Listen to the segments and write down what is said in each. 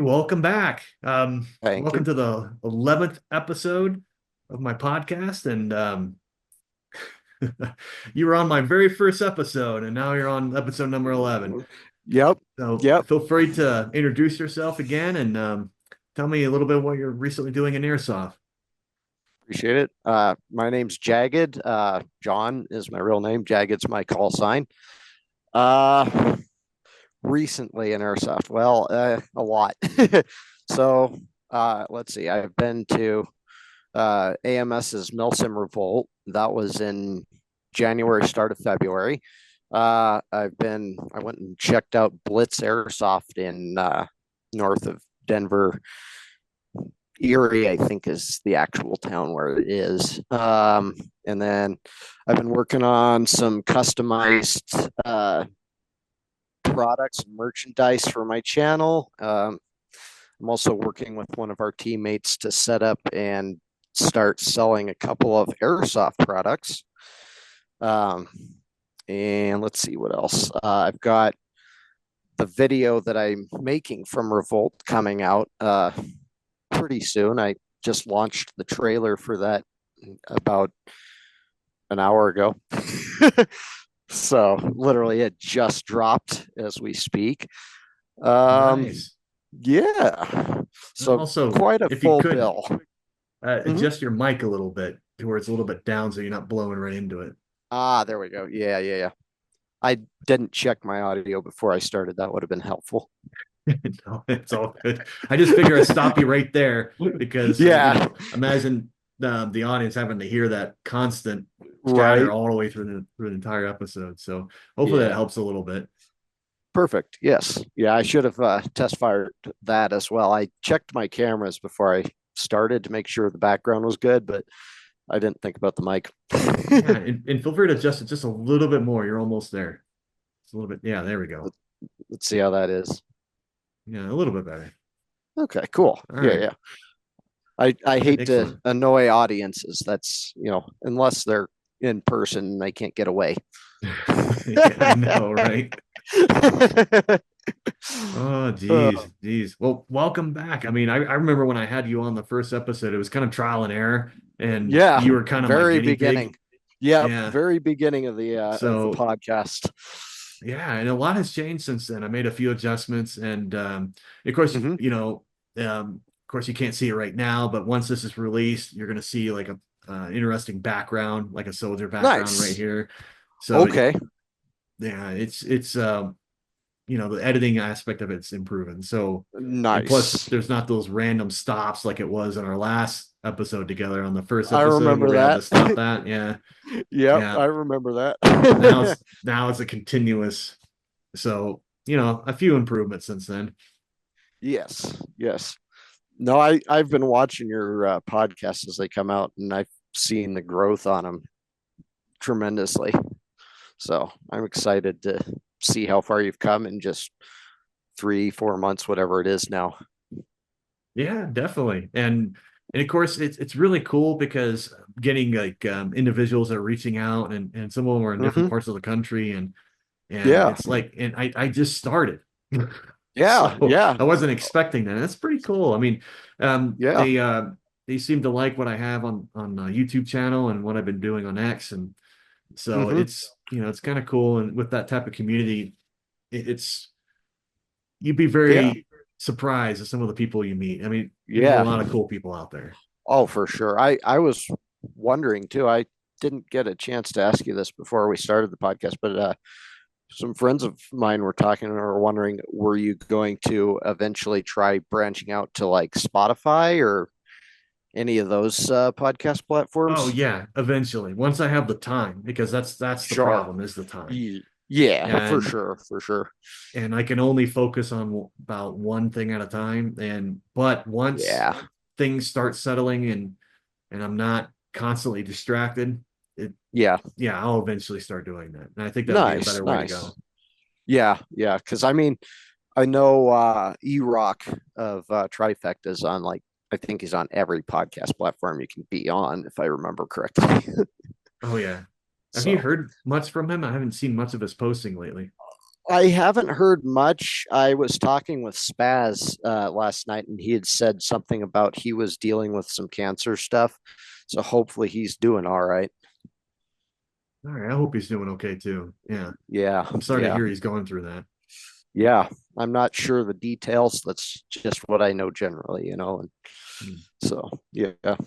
welcome back. Thank Welcome you. to the 11th episode of my podcast. And you were on my very first episode, and now you're on episode number 11. Yep. So Yep. feel free to introduce yourself again and tell me a little bit what you're recently doing in Airsoft. Appreciate it. My name's Jaged. John is my real name. Jaged's my call sign. Uh, Recently in Airsoft, a lot. Let's see. I've been to AMS's Milsim Revolt. That was in January, start of February. I went and checked out Blitz Airsoft in north of Denver. Erie, I think, is the actual town where it is. And then I've been working on some customized products and merchandise for my channel. I'm also working with one of our teammates to set up and start selling a couple of airsoft products. And let's see what else. I've got the video that I'm making from Revolt coming out pretty soon. I just launched the trailer for that about an hour ago. So literally it just dropped as we speak. Um, Nice. yeah. So Also, quite a if you full could bill. Mm-hmm. adjust your mic a little bit to where it's a little bit down so you're not blowing right into it. There we go. Yeah. I didn't check my audio before I started. That would have been helpful. No, it's all good. I just figure I stop you right there because Yeah, imagine the audience having to hear that constant chatter right. all the way through the entire episode. So hopefully that Yeah. helps a little bit. Perfect. Yes. Yeah, I should have test fired that as well. I checked my cameras before I started to make sure the background was good, but I didn't think about the mic. Yeah, and feel free to adjust it just a little bit more. You're almost there. It's a little bit. Yeah, there we go. Let's see how that is. Yeah, a little bit better. Okay, cool. All Yeah, right. yeah. I hate to Excellent. annoy audiences. That's, unless they're in person, they can't get away. Yeah, I know, right? Oh, Uh, geez. Well, welcome back. I mean, I remember when I had you on the first episode, it was kind of trial and error, and yeah, you were kind of my very guinea beginning. pig. Yep, Yeah. very beginning of the So, podcast. yeah, and a lot has changed since then. I made a few adjustments, and of course, Hmm. of course, you can't see it right now, but once this is released, you're going to see like a interesting background, like a soldier background right Nice. here. So, Okay. yeah, it's the editing aspect of it's improving. So, and plus Nice. there's not those random stops like it was in our last episode together on the first I episode where remember we had to that. stop that. Yeah. Yep, Yeah. I remember Now that. it's a continuous. So, a few improvements since then. Yes, yes. No, I've been watching your podcasts as they come out, and I've seen the growth on them tremendously. So I'm excited to see how far you've come in just 3, 4 months, whatever it is now. Yeah, definitely. And of course it's really cool because getting like individuals that are reaching out, and some of them are in different Hmm. parts of the country, and Yeah, it's like, and I just started. yeah, So yeah, I wasn't expecting that. That's pretty cool. I mean, yeah. they seem to like what I have on YouTube channel and what I've been doing on X, and so Hmm. it's kind of cool. And with that type of community, it's you'd be Yeah, very surprised at some of the people you meet. I mean, there's a yeah. lot of cool people out there. Oh, for sure. I was wondering too. I didn't get a chance to ask you this before we started the podcast, but some friends of mine were talking and were wondering, were you going to eventually try branching out to like Spotify or any of those podcast Oh platforms? yeah, eventually. Once I have the time, because that's the Sure. problem is the time. Yeah, for And sure, for sure. I can only focus on about one thing at a time. But once Yeah, things start settling, and I'm not constantly distracted, it yeah. yeah, I'll eventually start doing that. And I think that'll be a Nice, better way to nice. go. Yeah. Because I mean, I know E-Rock of Trifecta's on like I think he's on every podcast platform you can be on, if I remember correctly. Oh yeah. Have you So heard much from him? I haven't seen much of his posting lately. I haven't heard much. I was talking with Spaz last night, and he had said something about he was dealing with some cancer stuff. So hopefully he's doing all right. All right. I hope he's doing okay too. Yeah. Yeah, I'm sorry to yeah, hear he's going through that. yeah. I'm not sure the details. That's just what I know generally. And Hmm. so, yeah, All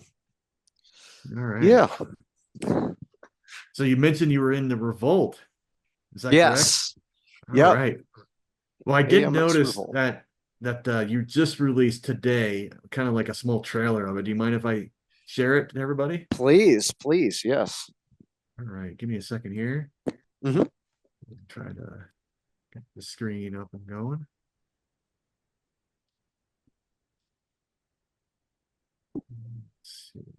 right. yeah, So you mentioned you were in the Revolt. Is that correct? yes, All yep. right. Well, I did AMS notice Revolt. that you just released today, kind of like a small trailer of it. Do you mind if I share it to everybody? Please, please, yes. All right. Give me a second here. Hmm. Try to get the screen up and going. Let's see.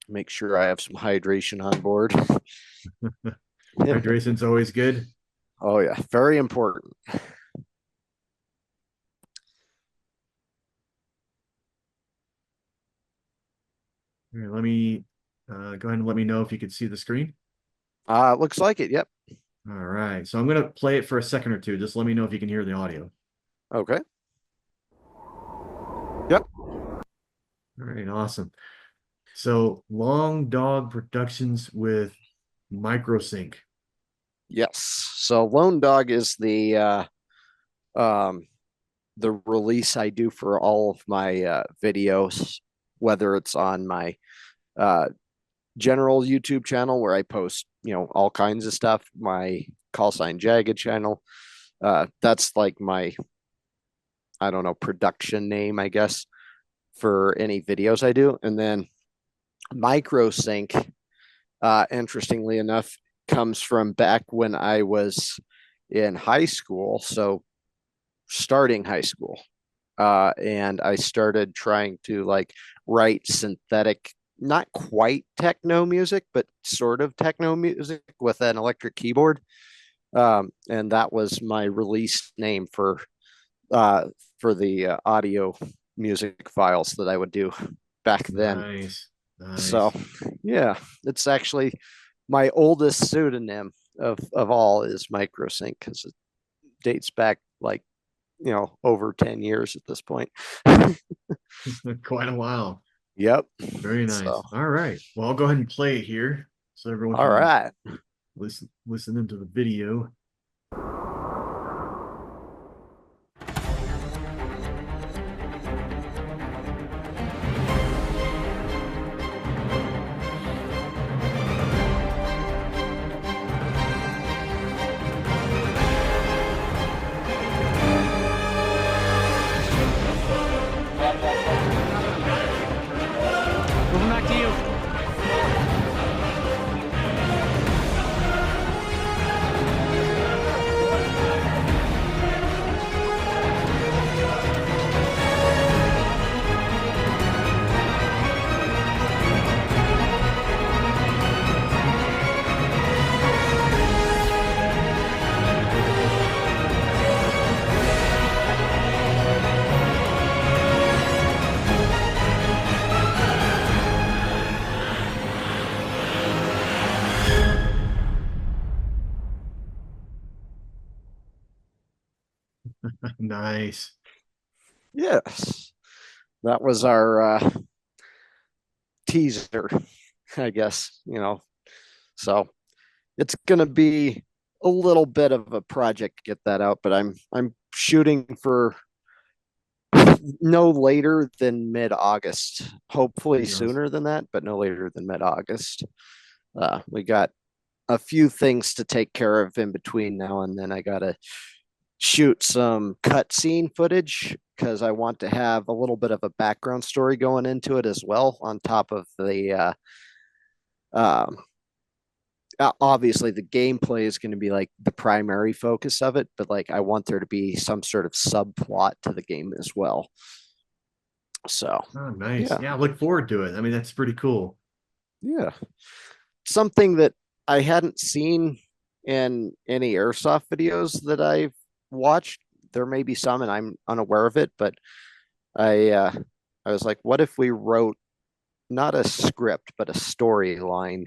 Make sure I have some hydration on board. Hydration's always good. Oh yeah, very important. Here, let me go ahead and let me know if you can see the screen. Looks like it. Yep. All right. So I'm going to play it for a second or two. Just let me know if you can hear the audio. Okay. Yep. All right. Awesome. So Long Dog Productions with MicroSync. Yes. So Lone Dog is um the release I do for all of my videos, whether it's on my uh general YouTube channel where I post, all kinds of stuff, my call sign Jaged channel. That's like my, I don't know, production name, I guess, for any videos I do. And then MicroSync, interestingly enough, comes from back when I was in high school. So starting high school. And I started trying to like write synthetic, not quite techno music, but sort of techno music with an electric keyboard. And that was my release name uh, for the audio music files that I would do back then. Nice. So Nice. yeah, it's actually my oldest pseudonym of all is Microsync because it dates back like over 10 years at this point. Quite a while. Yep. Very So, nice. All right. Well, I'll go ahead and play it here so everyone all can right. listen into the video. Moving back to you. Nice. Yes. That was our teaser, I guess. So it's gonna be a little bit of a project to get that out, but I'm shooting for no later than mid-August. Hopefully Yes. sooner than that, but no later than mid-August. We got a few things to take care of in between now and then. I gotta shoot some cutscene footage because I want to have a little bit of a background story going into it as well, on top of the um, obviously the gameplay is going to be like the primary focus of it, but like I want there to be some sort of subplot to the game as well. So Oh, nice. yeah, Yeah, I look forward to it. I mean, that's pretty cool. yeah, something that I hadn't seen in any airsoft videos that I've watched. There may be some, and I'm unaware of it, but I uh, I was like, what if we wrote not a script, but a storyline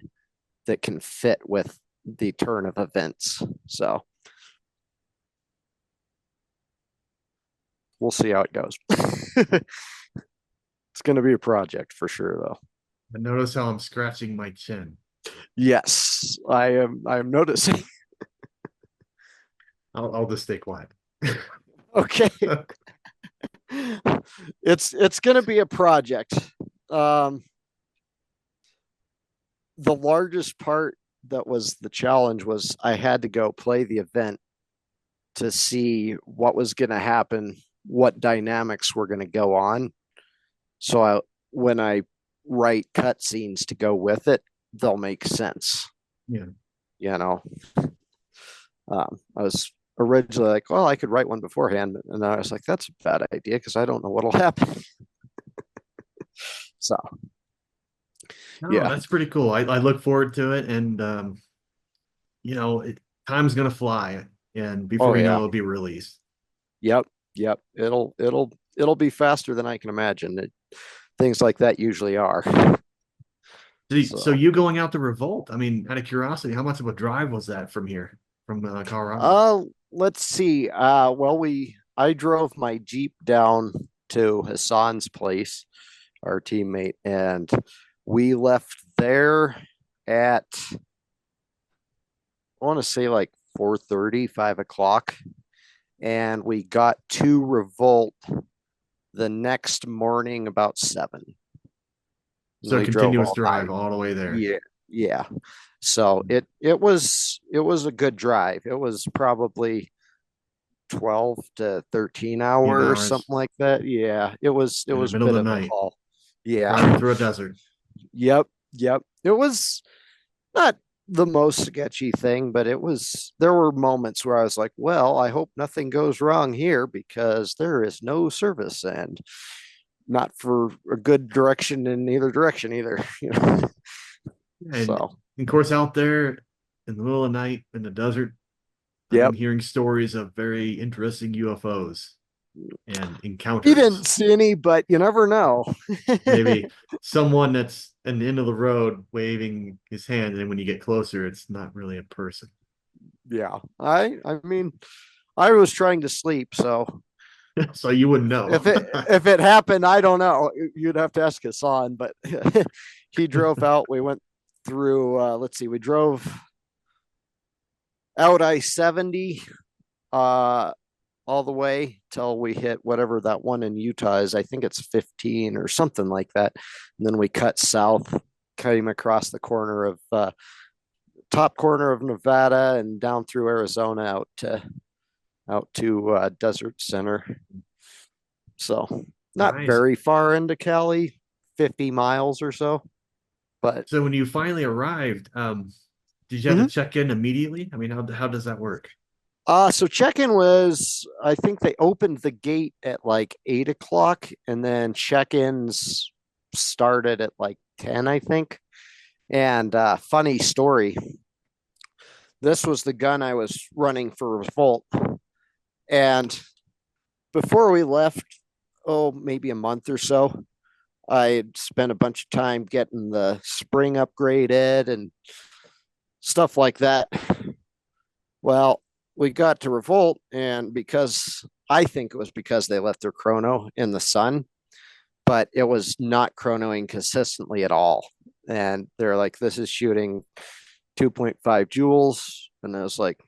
that can fit with the turn of events. So we'll see how it goes. It's going to be a project for sure, though. And notice how I'm scratching my chin. Yes, I am. I am noticing. I'll just stay quiet. Okay, it's going to be a project. The largest part that was the challenge was I had to go play the event to see what was going to happen, what dynamics were going to go on. So when I write cutscenes to go with it, they'll make sense. Yeah. You know, I was originally like, well, I could write one beforehand. And I was like, that's a bad idea because I don't know what'll happen. So, No, yeah. that's pretty cool. I look forward to it. And, time's going to fly. And before Oh, you know, yeah. it'll be released. Yep. Yep. It'll be faster than I can imagine. Things like that usually are. So you going out to Revolt? I mean, out of curiosity, how much of a drive was that from here, from Colorado? Let's see. I drove my Jeep down to Hassan's place, our teammate, and we left there at, I want to say like 4:30, 5 o'clock. And we got to Revolt the next morning about 7. So We continuous drove drive all the way there. Yeah, yeah. So it was a good drive. It was probably 12 to 13 hours, Hours something like that. Yeah, it was in the a middle of bit the of a night, haul. Yeah. driving through a desert. Yep, yep. It was not the most sketchy thing, but there were moments where I was like, well, I hope nothing goes wrong here because there is no service and not for a good direction in either direction either. And So, of course, out there in the middle of the night in the desert, I've been yep. hearing stories of very interesting UFOs and You encounters. didn't see any, but you never know. Maybe someone that's at the end of the road waving his hand, and when you get closer, it's not really a person. Yeah. I mean, I was trying to sleep, so So you wouldn't know. if it happened, I don't know. You'd have to ask Hassan, but he drove out. We went through let's see, we drove out I-70 all the way till we hit whatever that one in Utah is. I think it's 15 or something like that. And then we cut south, came across the corner of top corner of Nevada and down through Arizona out to Desert Center. So not Nice. very far into Cali, 50 miles or so. But So when you finally arrived, did you have to check in immediately? I mean, how does that work? So check-in was, I think they opened the gate at like 8 o'clock, and then check-ins started at like 10, I think. And funny story, this was the gun I was running for Revolt. And before we left, maybe a month or so, I had spent a bunch of time getting the spring upgraded and stuff like that. Well, we got to Revolt, and I think it was because they left their chrono in the sun, but it was not chronoing consistently at all. And they're like, this is shooting 2.5 joules. And I was like,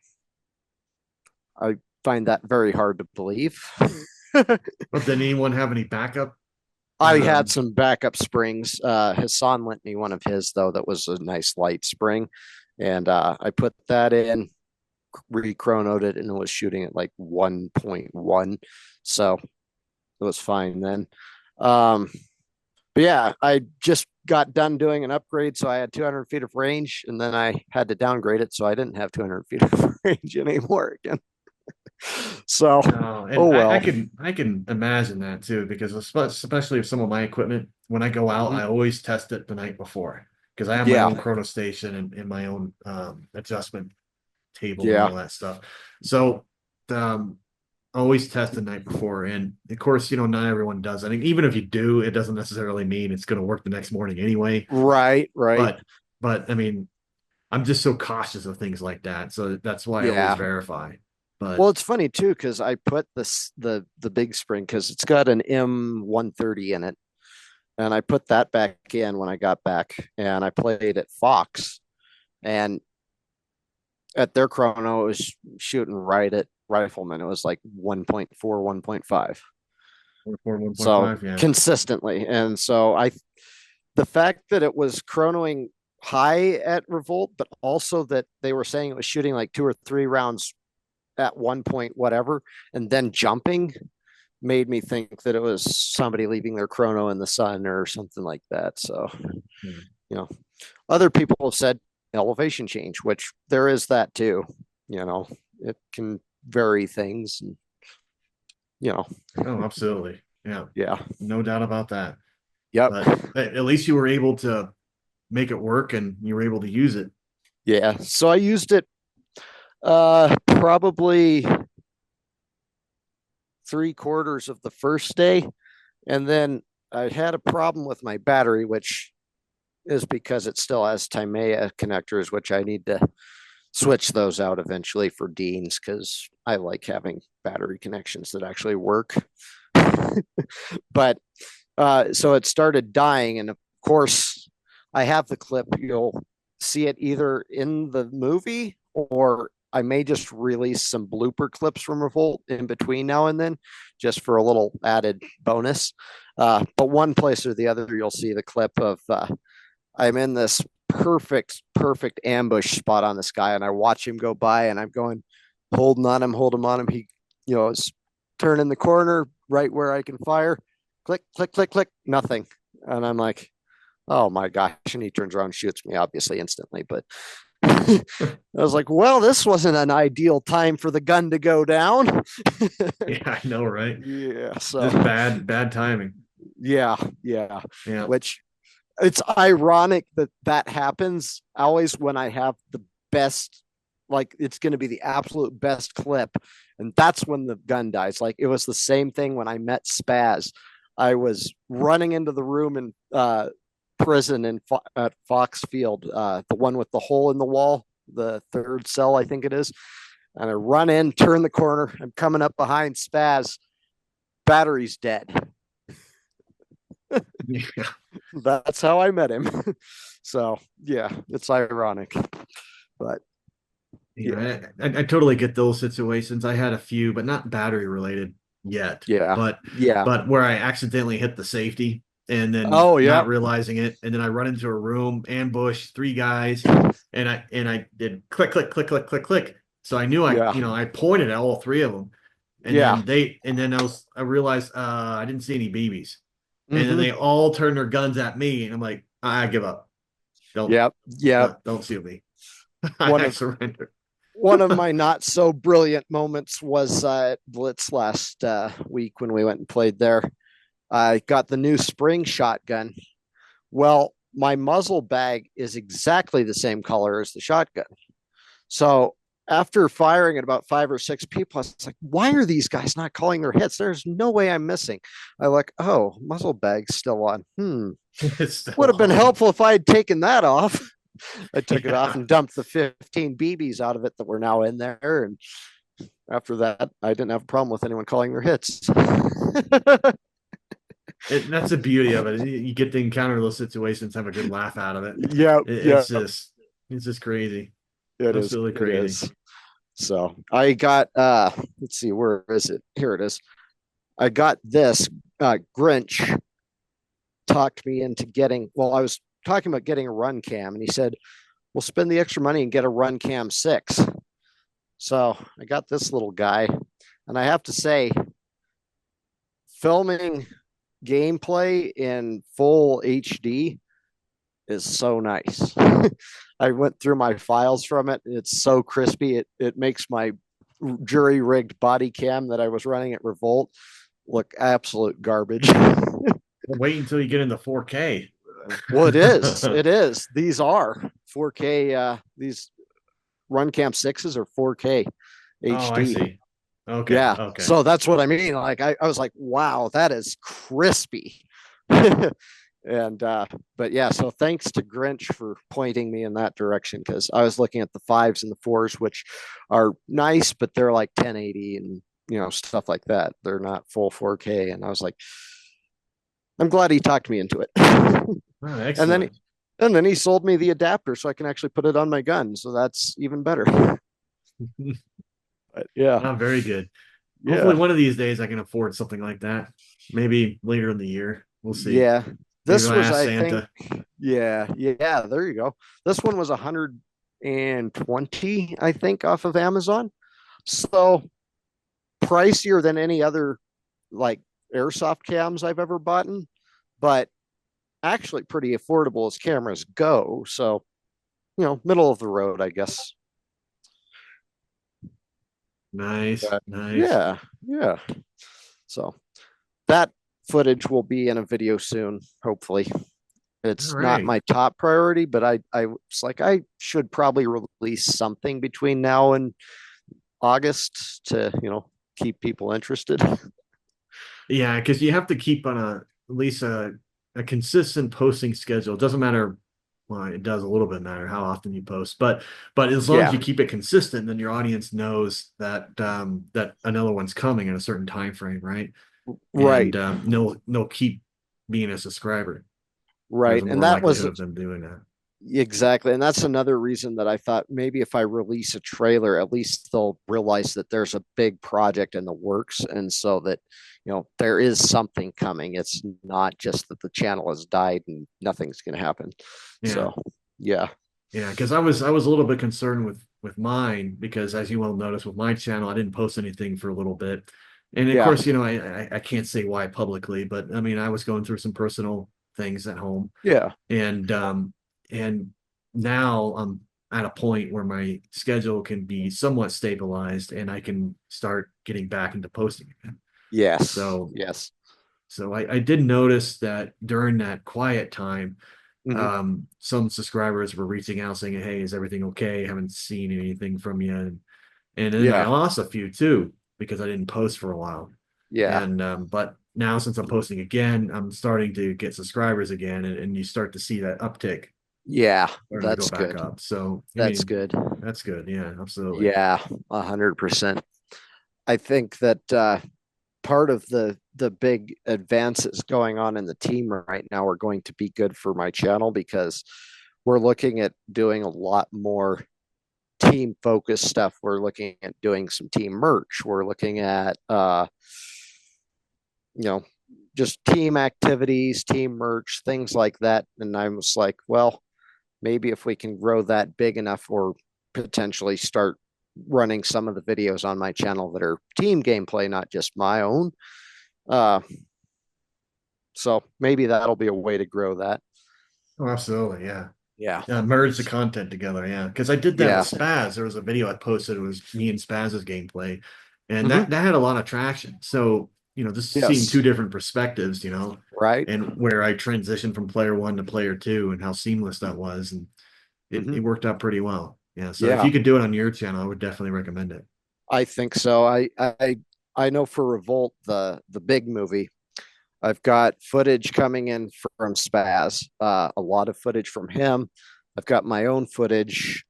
I find that very hard to believe. But did anyone have any backup? I had some backup springs. Hassan lent me one of his, though, that was a nice light spring. And I put that in, re-chronoed it, and it was shooting at like 1.1. So it was fine then. But yeah, I just got done doing an upgrade, so I had 200 feet of range, and then I had to downgrade it, so I didn't have 200 feet of range anymore again. So, well. I can imagine that too, because especially with some of my equipment, when I go out, I always test it the night before because I have my own chrono station and my own adjustment table and all that stuff. So on always test the night before. And of course, not everyone does. I think even if you do, it doesn't necessarily mean it's going to work the next morning anyway. Right. But I mean, I'm just so cautious of things like that. So that's why I always verify. But well, it's funny too, because I put the big spring, because it's got an M130 in it. And I put that back in when I got back, and I played at Fox, and at their chrono, it was shooting right at Rifleman. It was like 1.4, 1.5. So consistently. And so the fact that it was chronoing high at Revolt, but also that they were saying it was shooting like 2 or 3 rounds at 1 point, whatever, and then jumping, made me think that it was somebody leaving their chrono in the sun or something like that. So, other people have said elevation change, which there is that too. It can vary things. And, Oh, absolutely. Yeah. Yeah. No doubt about that. Yep. But at least you were able to make it work and you were able to use it. Yeah. So I used it probably 3/4 of the first day. And then I had a problem with my battery, which is because it still has Timea connectors, which I need to switch those out eventually for Dean's, because I like having battery connections that actually work. But so it started dying. And of course, I have the clip. You'll see it either in the movie, or I may just release some blooper clips from Revolt in between now and then, just for a little added bonus. But one place or the other, you'll see the clip of I'm in this perfect ambush spot on this guy, and I watch him go by, and I'm going, holding on him. He, is turning the corner right where I can fire. Click, click, click, click, nothing. And I'm like, oh my gosh. And he turns around and shoots me, obviously instantly. But I was like, well, this wasn't an ideal time for the gun to go down. Yeah, I know, right? Yeah. So just bad timing. Yeah. Which, it's ironic that happens always when I have the best, like it's going to be the absolute best clip. And that's when the gun dies. Like it was the same thing when I met Spaz. I was running into the room in prison at Fox Field, the one with the hole in the wall, the 3rd cell, I think it is. And I run in, turn the corner. I'm coming up behind Spaz. Battery's dead. Yeah. That's how I met him. So yeah, it's ironic, but yeah, I totally get those situations. I had a few, but not battery related yet. Yeah, but where I accidentally hit the safety and then not realizing it, and then I run into a room, ambush, 3 guys, and I did click, click, click, click, click, click. So I knew I pointed at all 3 of them, and then I realized I didn't see any BBs. And then they all turn their guns at me, and I'm like, I give up. Don't shoot me. I surrender. One of my not so brilliant moments was at Blitz last week when we went and played there. I got the new spring shotgun. Well, my muzzle bag is exactly the same color as the shotgun. So after firing at about 5 or 6 people, I was like, why are these guys not calling their hits? There's no way I'm missing. I like, oh, muzzle bag's still on. Would have been helpful if I had taken that off. I took it off and dumped the 15 BBs out of it that were now in there. And after that, I didn't have a problem with anyone calling their hits. That's the beauty of it. You get to encounter those situations, have a good laugh out of it. Yeah. It's just crazy. It is absolutely crazy. So I got, let's see, where is it? Here it is. I got this. Grinch talked me into getting, I was talking about getting a run cam, and he said, we'll spend the extra money and get a run cam 6. So I got this little guy, and I have to say, filming gameplay in full HD is so nice. I went through my files from it. It's so crispy. It makes my jury rigged body cam that I was running at Revolt look absolute garbage. Wait until you get into 4K. Well, it is. It is. These are 4K. These Run Cam 6s are 4K HD. Oh, I see. Okay. Yeah. Okay. So that's what I mean. Like I was like, wow, that is crispy. And but yeah, so thanks to Grinch for pointing me in that direction, because I was looking at the 5s and the 4s, which are nice, but they're like 1080 and stuff like that. They're not full 4K. And I was like, I'm glad he talked me into it. Oh, and then excellent. and then he sold me the adapter so I can actually put it on my gun. So that's even better. But yeah. Oh, very good. Hopefully, Yeah. one of these days I can afford something like that. Maybe later in the year. We'll see. Yeah. Maybe This I'll was, ask I think, Santa. yeah, there you go. This one was 120, I think, off of Amazon. So pricier than any other like airsoft cams I've ever bought, but actually pretty affordable as cameras go. So, middle of the road, I guess. Nice, But nice. yeah, yeah. So that footage will be in a video soon, hopefully. All It's not right. my top priority, but I was like, I should probably release something between now and August to, keep people interested. Yeah, because you have to keep on at least a consistent posting schedule. It doesn't matter. Well, it does a little bit matter how often you post, but as long as Yeah, you keep it consistent, then your audience knows that that another one's coming in a certain time frame, right? right, And they'll keep being a subscriber. There's right. a And more that was likelihood of them doing that. exactly. And that's another reason that I thought maybe if I release a trailer, at least they'll realize that there's a big project in the works. And so that, there is something coming. It's not just that the channel has died and nothing's going to happen. Yeah. So, yeah. Yeah, because I was a little bit concerned with mine because as you well notice with my channel, I didn't post anything for a little bit. And of Yeah. course, I can't say why publicly, but I mean I was going through some personal things at home Yeah. and now I'm at a point where my schedule can be somewhat stabilized and I can start getting back into posting again. Yes. So Yes. so I did notice that during that quiet time Mm-hmm. some subscribers were reaching out saying, "Hey, is everything okay? Haven't seen anything from you." And then I Yeah. lost a few too because I didn't post for a while. Yeah. And but now since I'm posting again, I'm starting to get subscribers again, and you start to see that uptick Yeah. starting to go That's back good. up. So I That's mean, good. that's good. Yeah, absolutely. Yeah. 100%. I think that part of the big advances going on in the team right now are going to be good for my channel because we're looking at doing a lot more team focused stuff. We're looking at doing some team merch. We're looking at you know just team activities, team merch, things like that. And I was like, well, maybe if we can grow that big enough or potentially start running some of the videos on my channel that are team gameplay, not just my own. Uh, so maybe that'll be a way to grow that. Oh, absolutely. Yeah. Yeah. Merge the content together. Yeah. Because I did that with Yeah. Spaz. There was a video I posted. It was me and Spaz's gameplay. And Mm-hmm. that had a lot of traction. So, just seeing two Yes. different perspectives, Right. and where I transitioned from player one to player two and how seamless that was. And Mm-hmm. it worked out pretty well. Yeah. So if Yeah. you could do it on your channel, I would definitely recommend it. I think so. I know for Revolt, the big movie, I've got footage coming in from Spaz, a lot of footage from him. I've got my own footage.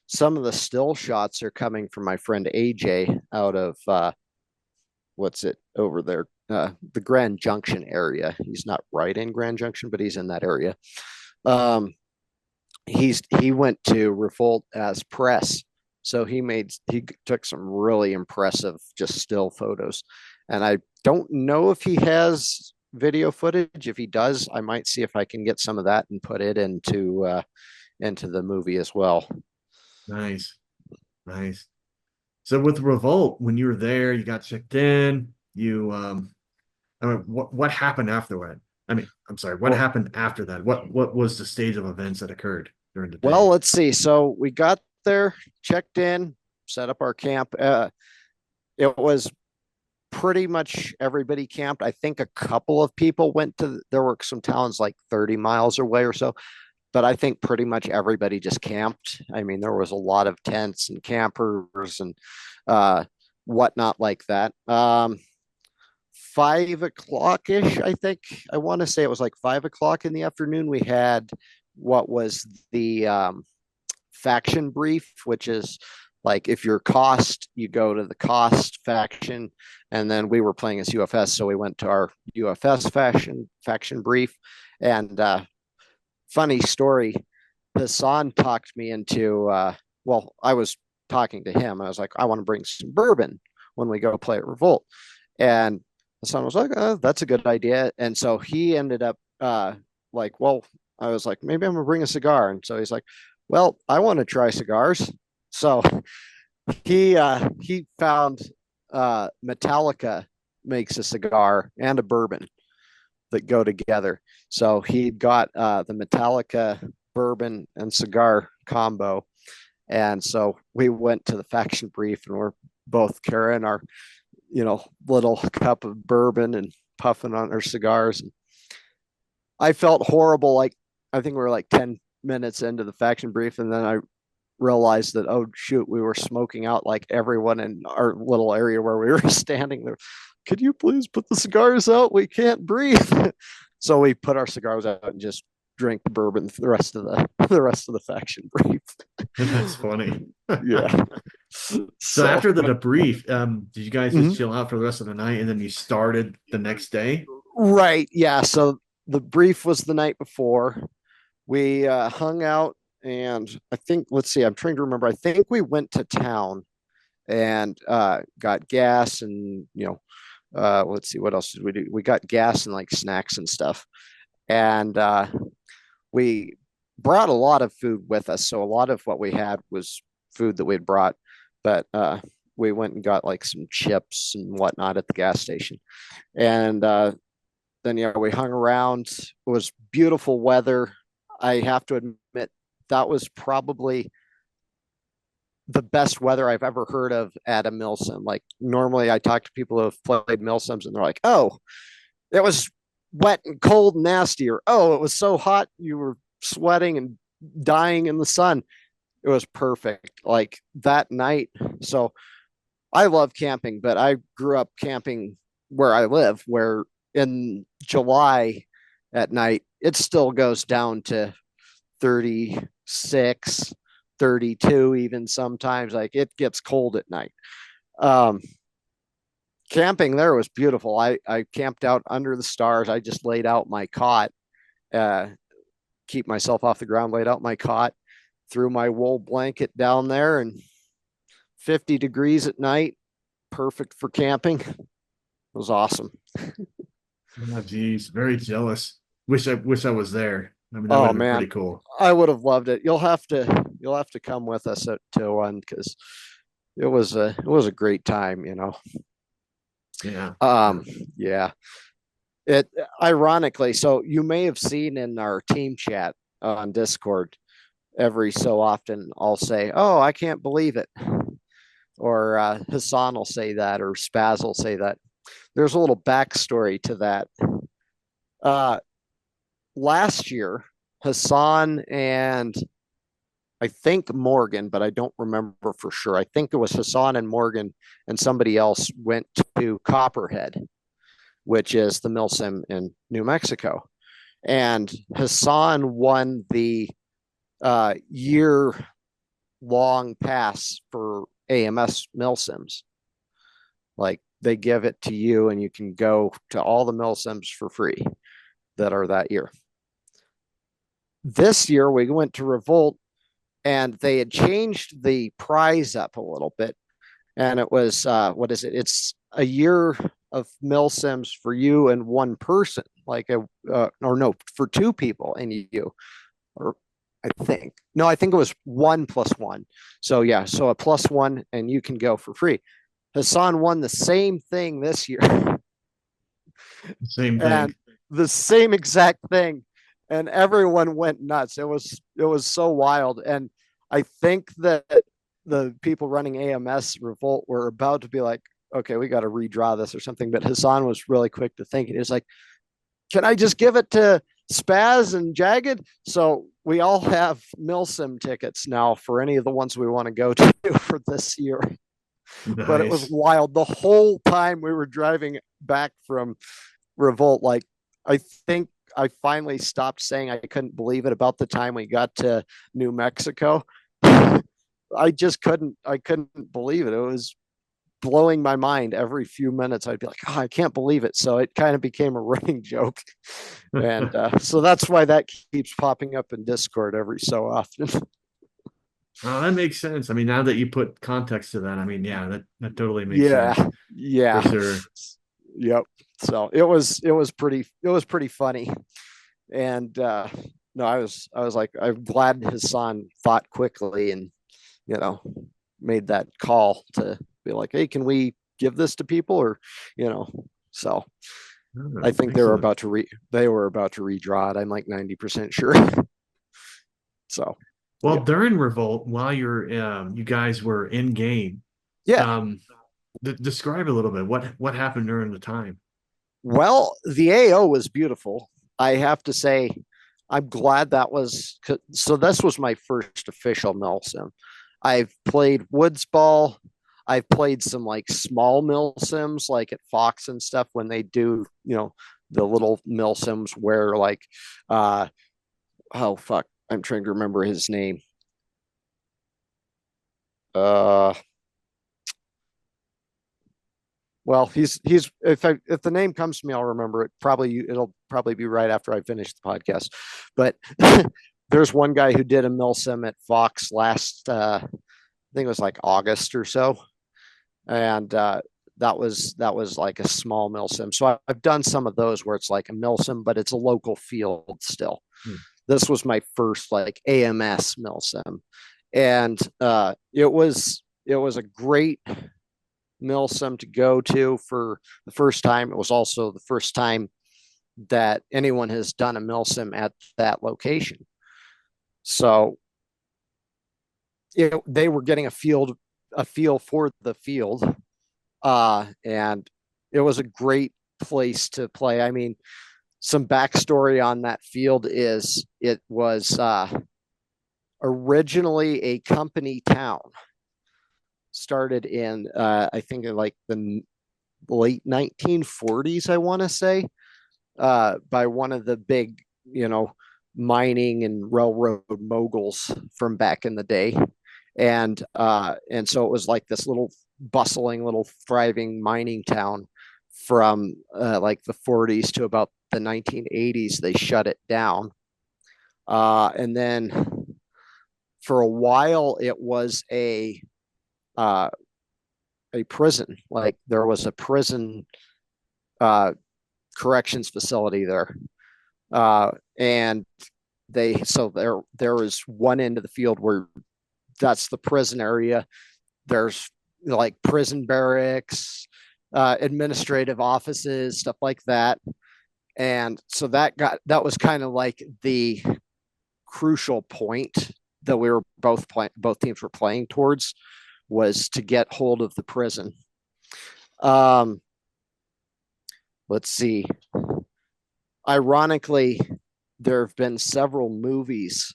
Some of the still shots are coming from my friend AJ out of what's it over there? The Grand Junction area. He's not right in Grand Junction, but he's in that area. Um, he went to Revolt as press, so he took some really impressive just still photos, and I don't know if he has video footage. If he does, I might see if I can get some of that and put it into the movie as well. Nice. Nice. So with Revolt, when you were there, you got checked in, I mean, what happened afterward? I mean, I'm sorry, what Well, happened after that? What was the stage of events that occurred during the well, day? let's see. So we got there, checked in, set up our camp. It was pretty much everybody camped. I think a couple of people went to, there were some towns like 30 miles away or so, but I think pretty much everybody just camped. I mean, there was a lot of tents and campers and uh, whatnot like that. 5 o'clock ish, I think. I want to say it was like 5 o'clock in the afternoon. We had what was the faction brief, which is like if you're cost, you go to the cost faction, and then we were playing as UFS, so we went to our UFS faction brief. And funny story, Hassan talked me into. Well, I was talking to him, and I was like, I want to bring some bourbon when we go play at Revolt, and Hassan was like, oh, that's a good idea. And so he ended up like, well, I was like, maybe I'm gonna bring a cigar, and so he's like, well, I want to try cigars. So he found Metallica makes a cigar and a bourbon that go together. So he got the Metallica bourbon and cigar combo. And so we went to the faction brief, and we're both carrying our, little cup of bourbon and puffing on our cigars. And I felt horrible. Like, I think we were like 10 minutes into the faction brief, and then I realized that, oh shoot, we were smoking out like everyone in our little area where we were standing there. Could you please put the cigars out? We can't breathe. So we put our cigars out and just drank the bourbon for the rest of the faction brief. That's funny. Yeah. So after the debrief, did you guys just chill out for the rest of the night, and then you started the next day? Right. Yeah. So the brief was the night before. We hung out, and I think, let's see, I'm trying to remember. I think we went to town and got gas, and let's see, what else did we do? We got gas and like snacks and stuff, and we brought a lot of food with us. So a lot of what we had was food that we'd brought, but we went and got like some chips and whatnot at the gas station, and then we hung around. It was beautiful weather. I have to admit, that was probably the best weather I've ever heard of at a Milsim. Like, normally I talk to people who have played Milsims, and they're like, oh, it was wet and cold and nasty, or oh, it was so hot you were sweating and dying in the sun. It was perfect, like that night. So I love camping, but I grew up camping where I live, where in July at night it still goes down to 36, 32 even sometimes. Like, it gets cold at night. Camping there was beautiful. I camped out under the stars. I just laid out my cot, keep myself off the ground, laid out my cot, threw my wool blanket down there, and 50 degrees at night, perfect for camping. It was awesome. Oh, geez, very jealous. Wish I was there. I mean, that oh would man, pretty cool. I would have loved it. You'll have to come with us to one, because it was a great time. Yeah. Yeah. It ironically, so you may have seen in our team chat on Discord, every so often I'll say, "Oh, I can't believe it," or Hassan will say that, or Spaz will say that. There's a little backstory to that. Last year, Hassan and I think Morgan, but I don't remember for sure. I think it was Hassan and Morgan and somebody else went to Copperhead, which is the Milsim in New Mexico. And Hassan won the year-long pass for AMS Milsims. Like, they give it to you, and you can go to all the Milsims for free that are that year. This year, we went to Revolt, and they had changed the prize up a little bit. And it was, what is it? It's a year of Milsims for you and one person, like for two people and you, or I think it was 1+1. So yeah, so a +1, and you can go for free. Hassan won the same thing this year. Same thing. And the same exact thing. And everyone went nuts. It was so wild. And I think that the people running AMS Revolt were about to be like, okay, we got to redraw this or something. But Hassan was really quick to think. He was like, can I just give it to Spaz and Jaged? So we all have Milsim tickets now for any of the ones we want to go to for this year. Nice. But it was wild. The whole time we were driving back from Revolt, like I think I finally stopped saying I couldn't believe it about the time we got to New Mexico. I couldn't believe it. It was blowing my mind every few minutes. I'd be like, oh, I can't believe it. So it kind of became a running joke. And so that's why that keeps popping up in Discord every so often. Oh, that makes sense. I mean, now that you put context to that, I mean, yeah, that totally makes sense. Yeah. For sure. Yep. So it was pretty funny. And no, I was like, I'm glad Hassan thought quickly and, you know, made that call to be like, hey, can we give this to people? Or, you know, so I think excellent. they were about to redraw it. I'm like 90% sure. So well, during Revolt, while you guys were in game, describe a little bit what happened during the time. Well, the AO was beautiful. I have to say, I'm glad that was so. This was my first official Milsim. I've played woods ball. I've played some like small Milsims, like at Fox and stuff when they do, you know, the little Milsims where like, oh fuck, I'm trying to remember his name. Well, he's if the name comes to me, I'll remember it. It'll probably be right after I finish the podcast. But there's one guy who did a Milsim at Fox last, I think it was like August or so, and that was like a small Milsim. So I've done some of those where it's like a Milsim, but it's a local field still. This was my first like AMS Milsim, and it was a great Milsim to go to for the first time. It was also the first time that anyone has done a Milsim at that location. So they were getting a feel for the field, and it was a great place to play. I mean, some backstory on that field is it was originally a company town. Started in I think in like the late 1940s, I want to say, by one of the big, you know, mining and railroad moguls from back in the day. And so it was like this little bustling, little thriving mining town from like the 40s to about the 1980s. They shut it down. And then for a while, it was a prison. Like there was a prison corrections facility there, and there was one end of the field where that's the prison area. There's like prison barracks, administrative offices, stuff like that. And so that was kind of like the crucial point that both teams were playing towards, was to get hold of the prison. Let's see. Ironically, there have been several movies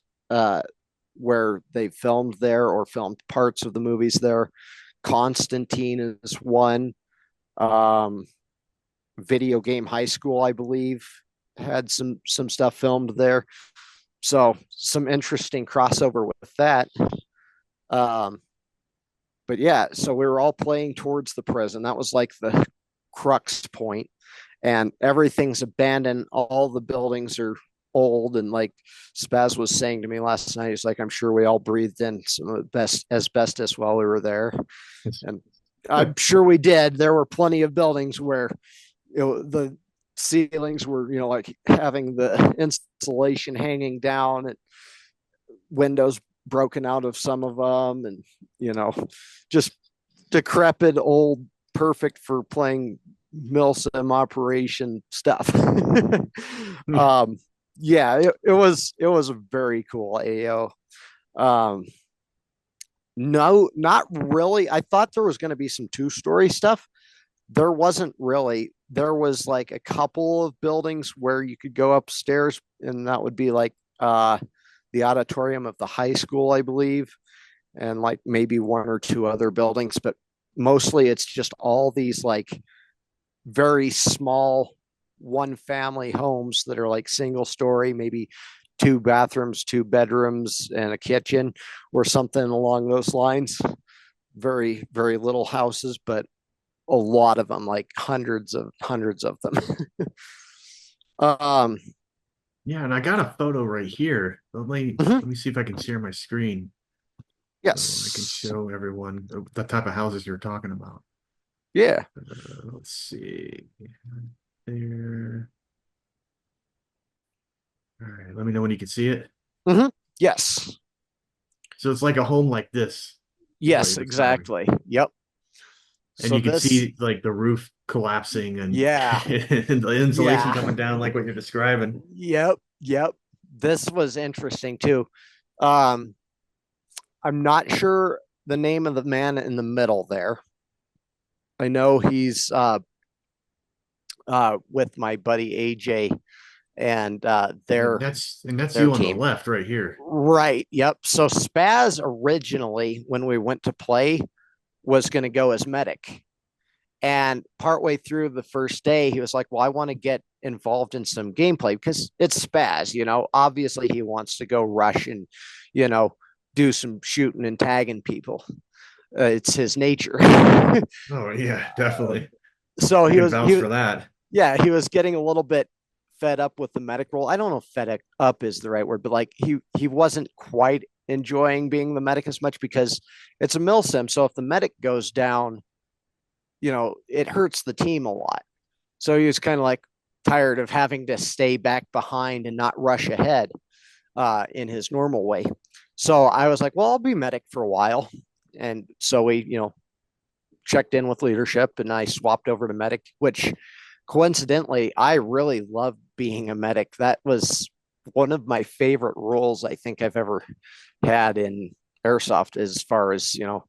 where they filmed there or filmed parts of the movies there. Constantine is one. Video Game High School, I believe, had some stuff filmed there. So some interesting crossover with that. But yeah, so we were all playing towards the prison. That was like the crux point. And everything's abandoned. All the buildings are old. And like Spaz was saying to me last night, he's like, I'm sure we all breathed in some asbestos while we were there. And I'm sure we did. There were plenty of buildings where, you know, the ceilings were, you know, like having the insulation hanging down and windows broken out of some of them, and, you know, just decrepit, old, perfect for playing Milsim operation stuff. Yeah, it was a very cool AO. No, not really. I thought there was going to be some 2-story stuff. There wasn't really. There was like a couple of buildings where you could go upstairs, and that would be like the auditorium of the high school, I believe, and like maybe 1 or 2 other buildings, but mostly it's just all these like very small one family homes that are like single story, maybe 2 bathrooms, 2 bedrooms, and a kitchen or something along those lines. Very, very little houses, but a lot of them, like hundreds of them. Yeah, and I got a photo right here. Let me see if I can share my screen. Yes. So I can show everyone the type of houses you're talking about. Yeah. Let's see. There. All right, let me know when you can see it. Yes. So it's like a home like this. Yes, exactly. Yep. And so you can see like the roof collapsing and and the insulation coming down like what you're describing. Yep. This was interesting too. I'm not sure the name of the man in the middle there. I know he's with my buddy AJ, and that's you on the left right here. Right. Yep. So Spaz originally, when we went to play, was going to go as medic. And partway through the first day, he was like, well, I want to get involved in some gameplay because it's Spaz, you know, obviously he wants to go rush and, you know, do some shooting and tagging people. It's his nature. Oh yeah, definitely. So he was for that. Yeah, he was getting a little bit fed up with the medic role. I don't know if fed up is the right word, but like he wasn't quite enjoying being the medic as much because it's a milsim. So if the medic goes down, you know, it hurts the team a lot. So he was kind of like tired of having to stay back behind and not rush ahead in his normal way. So I was like, well, I'll be medic for a while. And so we, you know, checked in with leadership and I swapped over to medic, which coincidentally, I really loved being a medic. That was one of my favorite roles I think I've ever had in airsoft, as far as, you know,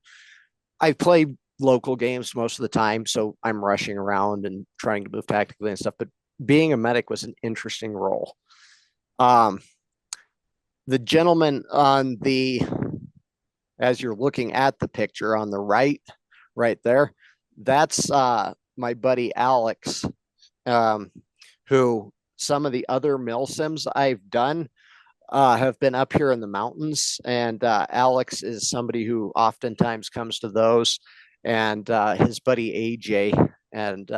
I played local games most of the time, so I'm rushing around and trying to move tactically and stuff, but being a medic was an interesting role. The gentleman on the, as you're looking at the picture on the right there, that's my buddy Alex, who some of the other milsims I've done have been up here in the mountains, and Alex is somebody who oftentimes comes to those, and his buddy AJ and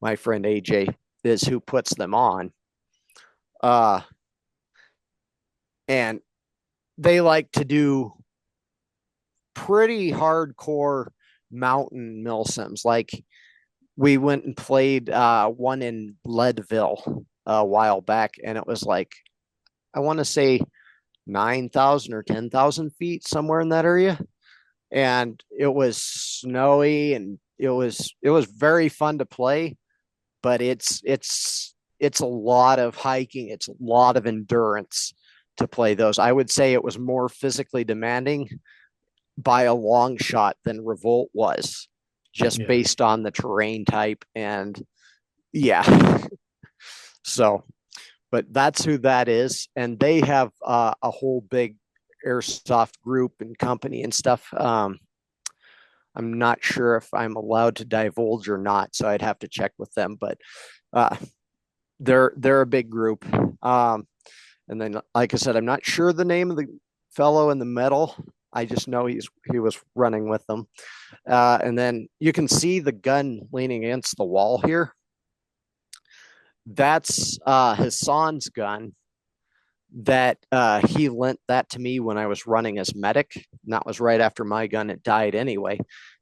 my friend AJ is who puts them on. And they like to do pretty hardcore mountain milsims. Like we went and played one in Leadville a while back, and it was like, I want to say 9,000 or 10,000 feet, somewhere in that area. And it was snowy, and it was very fun to play, but it's a lot of hiking. It's a lot of endurance to play those. I would say it was more physically demanding by a long shot than Revolt was, just based on the terrain type. And so, but that's who that is. And they have a whole big airsoft group and company and stuff. I'm not sure if I'm allowed to divulge or not, so I'd have to check with them, but they're a big group. And then, like I said, I'm not sure the name of the fellow in the middle. I just know he was running with them. And then you can see the gun leaning against the wall here. That's Hassan's gun that he lent that to me when I was running as medic. And that was right after my gun had died anyway.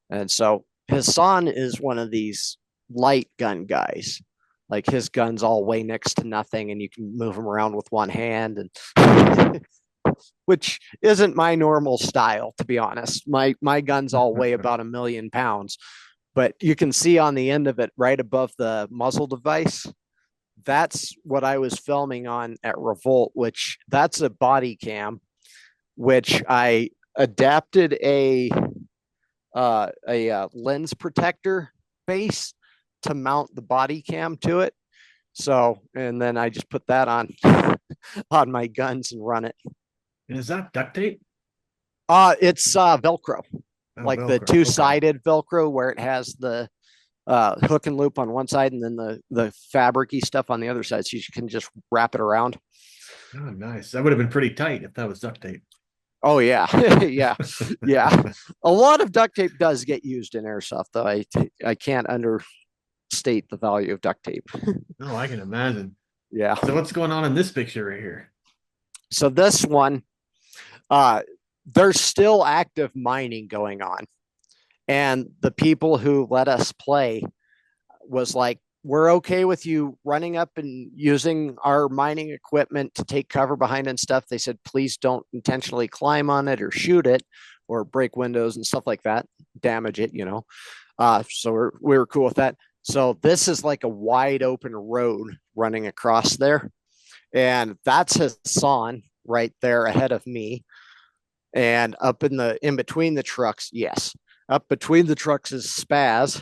And so Hassan is one of these light gun guys. Like his gun's all weigh next to nothing, and you can move them around with one hand, and which isn't my normal style, to be honest. My guns all weigh about 1 million pounds, but you can see on the end of it, right above the muzzle device, that's what I was filming on at Revolt, which that's a body cam, which I adapted a lens protector base to mount the body cam to it. So, and then I just put that on on my guns and run it. And is that duct tape? It's Velcro. Oh, like the Velcro. Okay. two-sided Velcro where it has the hook and loop on one side and then the fabricy stuff on the other side, so you can just wrap it around. Oh, nice. That would have been pretty tight if that was duct tape. Oh yeah, yeah, yeah. A lot of duct tape does get used in airsoft, though. I can't understate the value of duct tape. Oh, I can imagine. Yeah. So what's going on in this picture right here? So this one, uh, there's still active mining going on, and the people who let us play was like, we're okay with you running up and using our mining equipment to take cover behind and stuff. They said, please don't intentionally climb on it or shoot it or break windows and stuff like that, damage it, you know. So we were cool with that. So this is like a wide open road running across there. And that's Hassan right there ahead of me. And up in between the trucks, yes. Up between the trucks is Spaz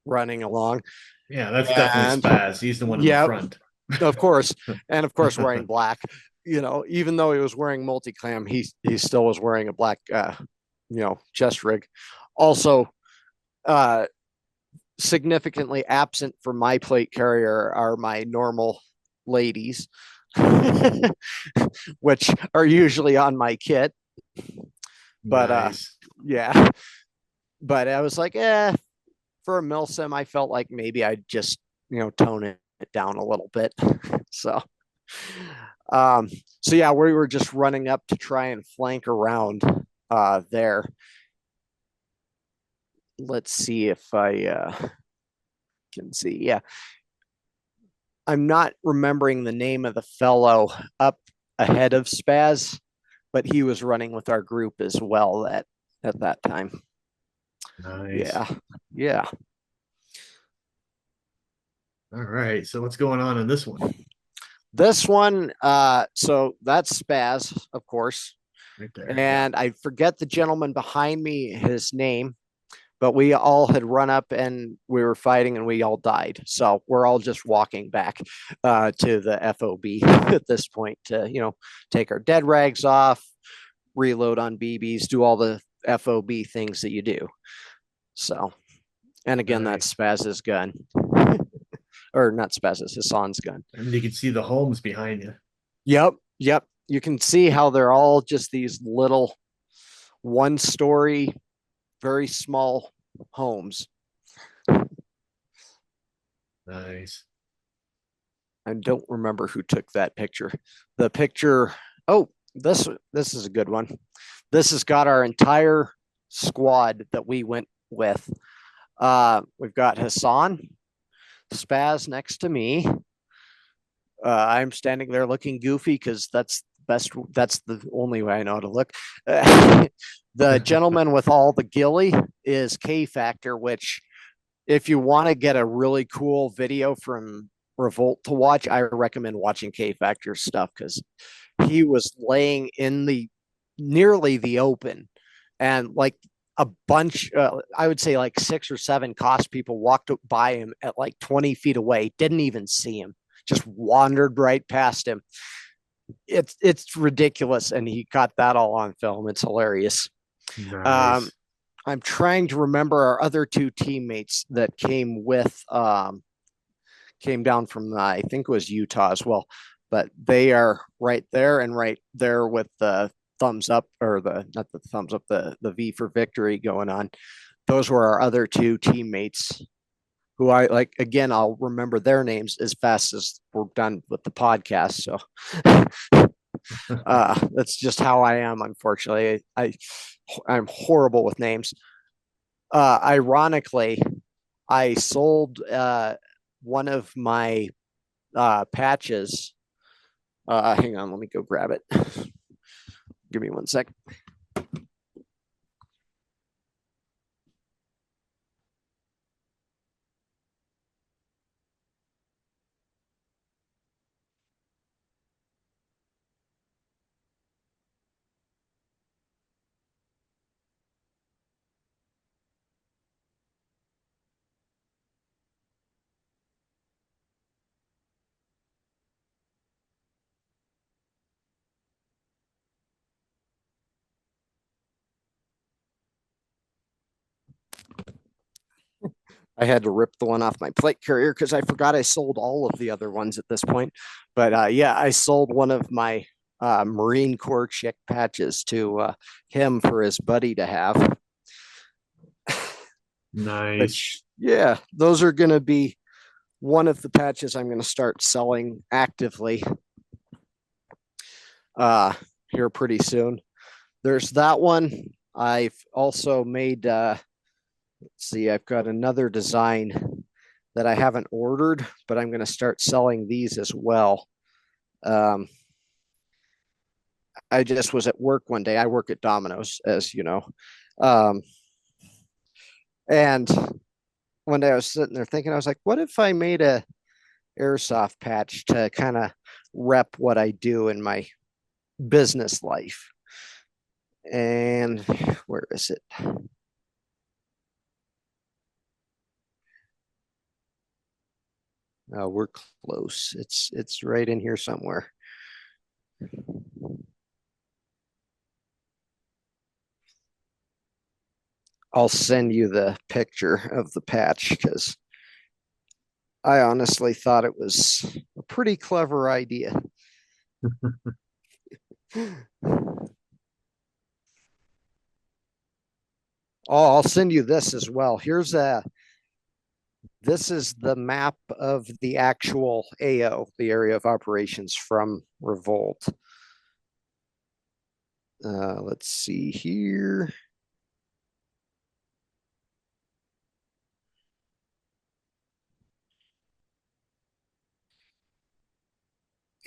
running along. Yeah, that's definitely Spaz. He's the one in the front. Of course. And of course wearing black. You know, even though he was wearing multi-clam, he still was wearing a black chest rig. Also, significantly absent from my plate carrier are my normal ladies, which are usually on my kit. But nice. Yeah. But I was like, for a Milsim, I felt like maybe I'd just, tone it down a little bit. So yeah, we were just running up to try and flank around there. Let's see if I can see. Yeah. I'm not remembering the name of the fellow up ahead of Spaz, but he was running with our group as well at that time. Nice. Yeah. All right. So what's going on in this one? This one, so that's Spaz, of course. Right there. And I forget the gentleman behind me, his name, but we all had run up and we were fighting and we all died. So we're all just walking back to the FOB at this point to, take our dead rags off, reload on BBs, do all the FOB things that you do. So, and again, nice. That's Spaz's gun. Or not Spaz's, Hassan's gun. And you can see the homes behind you. Yep. You can see how they're all just these little one-story, very small homes. Nice. I don't remember who took that picture. The picture, this is a good one. This has got our entire squad that we went with. We've got Hassan, Spaz next to me. I'm standing there looking goofy because that's the only way I know how to look. The gentleman with all the ghillie is K Factor, which if you want to get a really cool video from Revolt to watch, I recommend watching K Factor's stuff because he was laying in nearly the open, and like a bunch, I would say like 6 or 7 cost people walked by him at like 20 feet away, didn't even see him, just wandered right past him. It's ridiculous, and he got that all on film. It's hilarious. Nice. I'm trying to remember our other 2 teammates that came down from I think it was Utah as well, but they are right there and right there with the thumbs up, or not the thumbs up, the V for victory going on. Those were our other 2 teammates who I like. Again, I'll remember their names as fast as we're done with the podcast. So that's just how I am, unfortunately. I'm horrible with names. Ironically, I sold one of my patches. Hang on, let me go grab it. Give me 1 sec. I had to rip the one off my plate carrier because I forgot I sold all of the other ones at this point. But yeah, I sold one of my Marine Corps chick patches to him for his buddy to have. Nice. Which, yeah, those are going to be one of the patches I'm going to start selling actively here pretty soon. There's that one. I've also made, let's see, I've got another design that I haven't ordered, but I'm going to start selling these as well. I just was at work one day. I work at Domino's, as you know. And one day I was sitting there thinking, I was like, what if I made a airsoft patch to kind of rep what I do in my business life? And where is it? Oh, we're close. It's right in here somewhere. I'll send you the picture of the patch because I honestly thought it was a pretty clever idea. Oh, I'll send you this as well. This is the map of the actual AO, the area of operations from Revolt. Let's see here.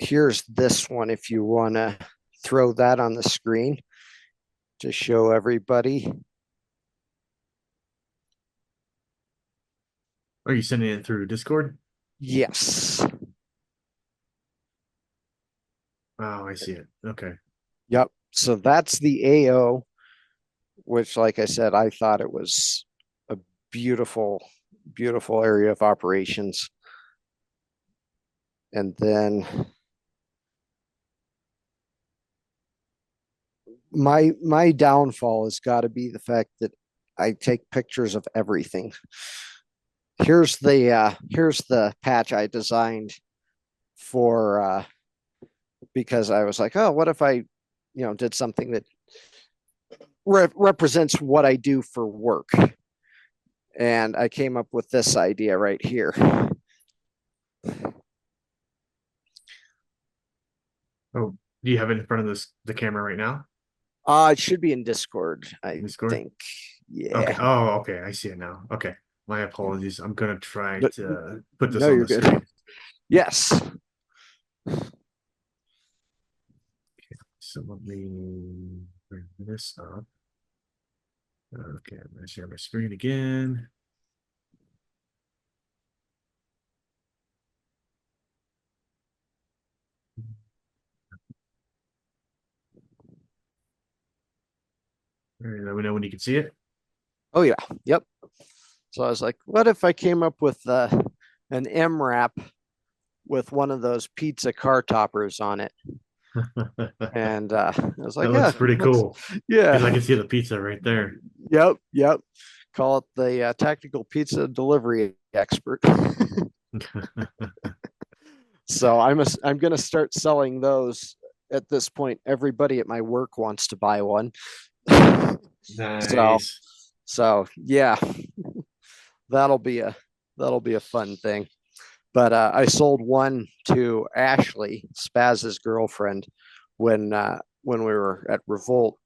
Here's this one if you want to throw that on the screen to show everybody. Are you sending it through Discord? Yes. Oh, I see it. Okay. Yep. So that's the AO, which, like I said, I thought it was a beautiful, beautiful area of operations. And then my downfall has got to be the fact that I take pictures of everything. Here's the patch I designed for because I was like, oh, what if I, did something that represents what I do for work? And I came up with this idea right here. Oh, do you have it in front of the camera right now? It should be in Discord, I think. Yeah. Okay. Oh, okay. I see it now. Okay. My apologies. I'm gonna try to put this no, on you're the good. screen. Yes. Okay, so let me bring this up. Okay, I'm gonna share my screen again. All right, let me know when you can see it. Oh yeah. Yep. So I was like, what if I came up with an MRAP with one of those pizza car toppers on it? And I was like, that looks pretty cool. Yeah. Because I can see the pizza right there. Yep. Call it the tactical pizza delivery expert. So I'm going to start selling those at this point. Everybody at my work wants to buy one. Nice. So yeah, that'll be a fun thing. But I sold one to Ashley, Spaz's girlfriend, when we were at Revolt,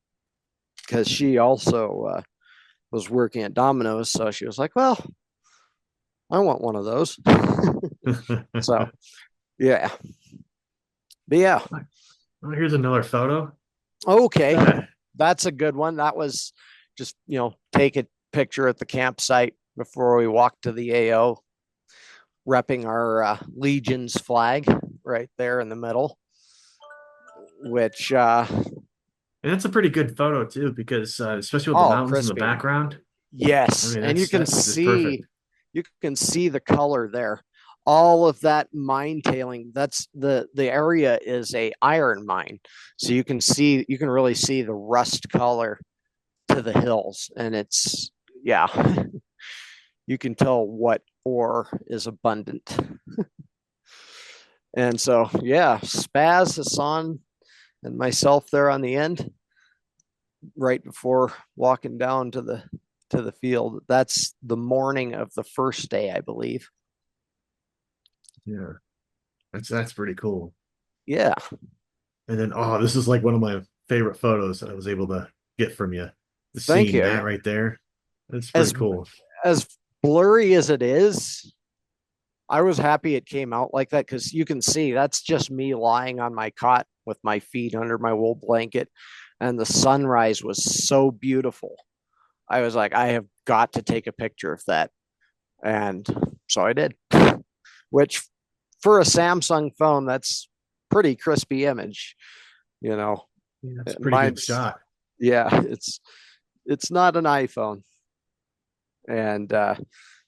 because she also was working at Domino's. So she was like, "Well, I want one of those." So yeah, but yeah. Oh, here's another photo. Okay, that's a good one. That was just take a picture at the campsite before we walked to the AO, repping our Legion's flag right there in the middle, which and that's a pretty good photo too, because especially with the mountains in the background. Yes, I mean, and you can see the color there. All of that mine tailing, that's the area is a iron mine, so you can really see the rust color to the hills, and it's you can tell what ore is abundant. And so, yeah, Spaz, Hassan, and myself there on the end, right before walking down to the field. That's the morning of the first day, I believe. Yeah, that's pretty cool. Yeah. And then, this is like one of my favorite photos that I was able to get from you. Thank you. That right there, that's pretty cool. As blurry as it is, I was happy it came out like that, because you can see that's just me lying on my cot with my feet under my wool blanket, and the sunrise was so beautiful. I was like, I have got to take a picture of that. And so I did, which for a Samsung phone, that's pretty crispy image, you know. Yeah, it's a pretty good shot. Yeah, it's not an iPhone. And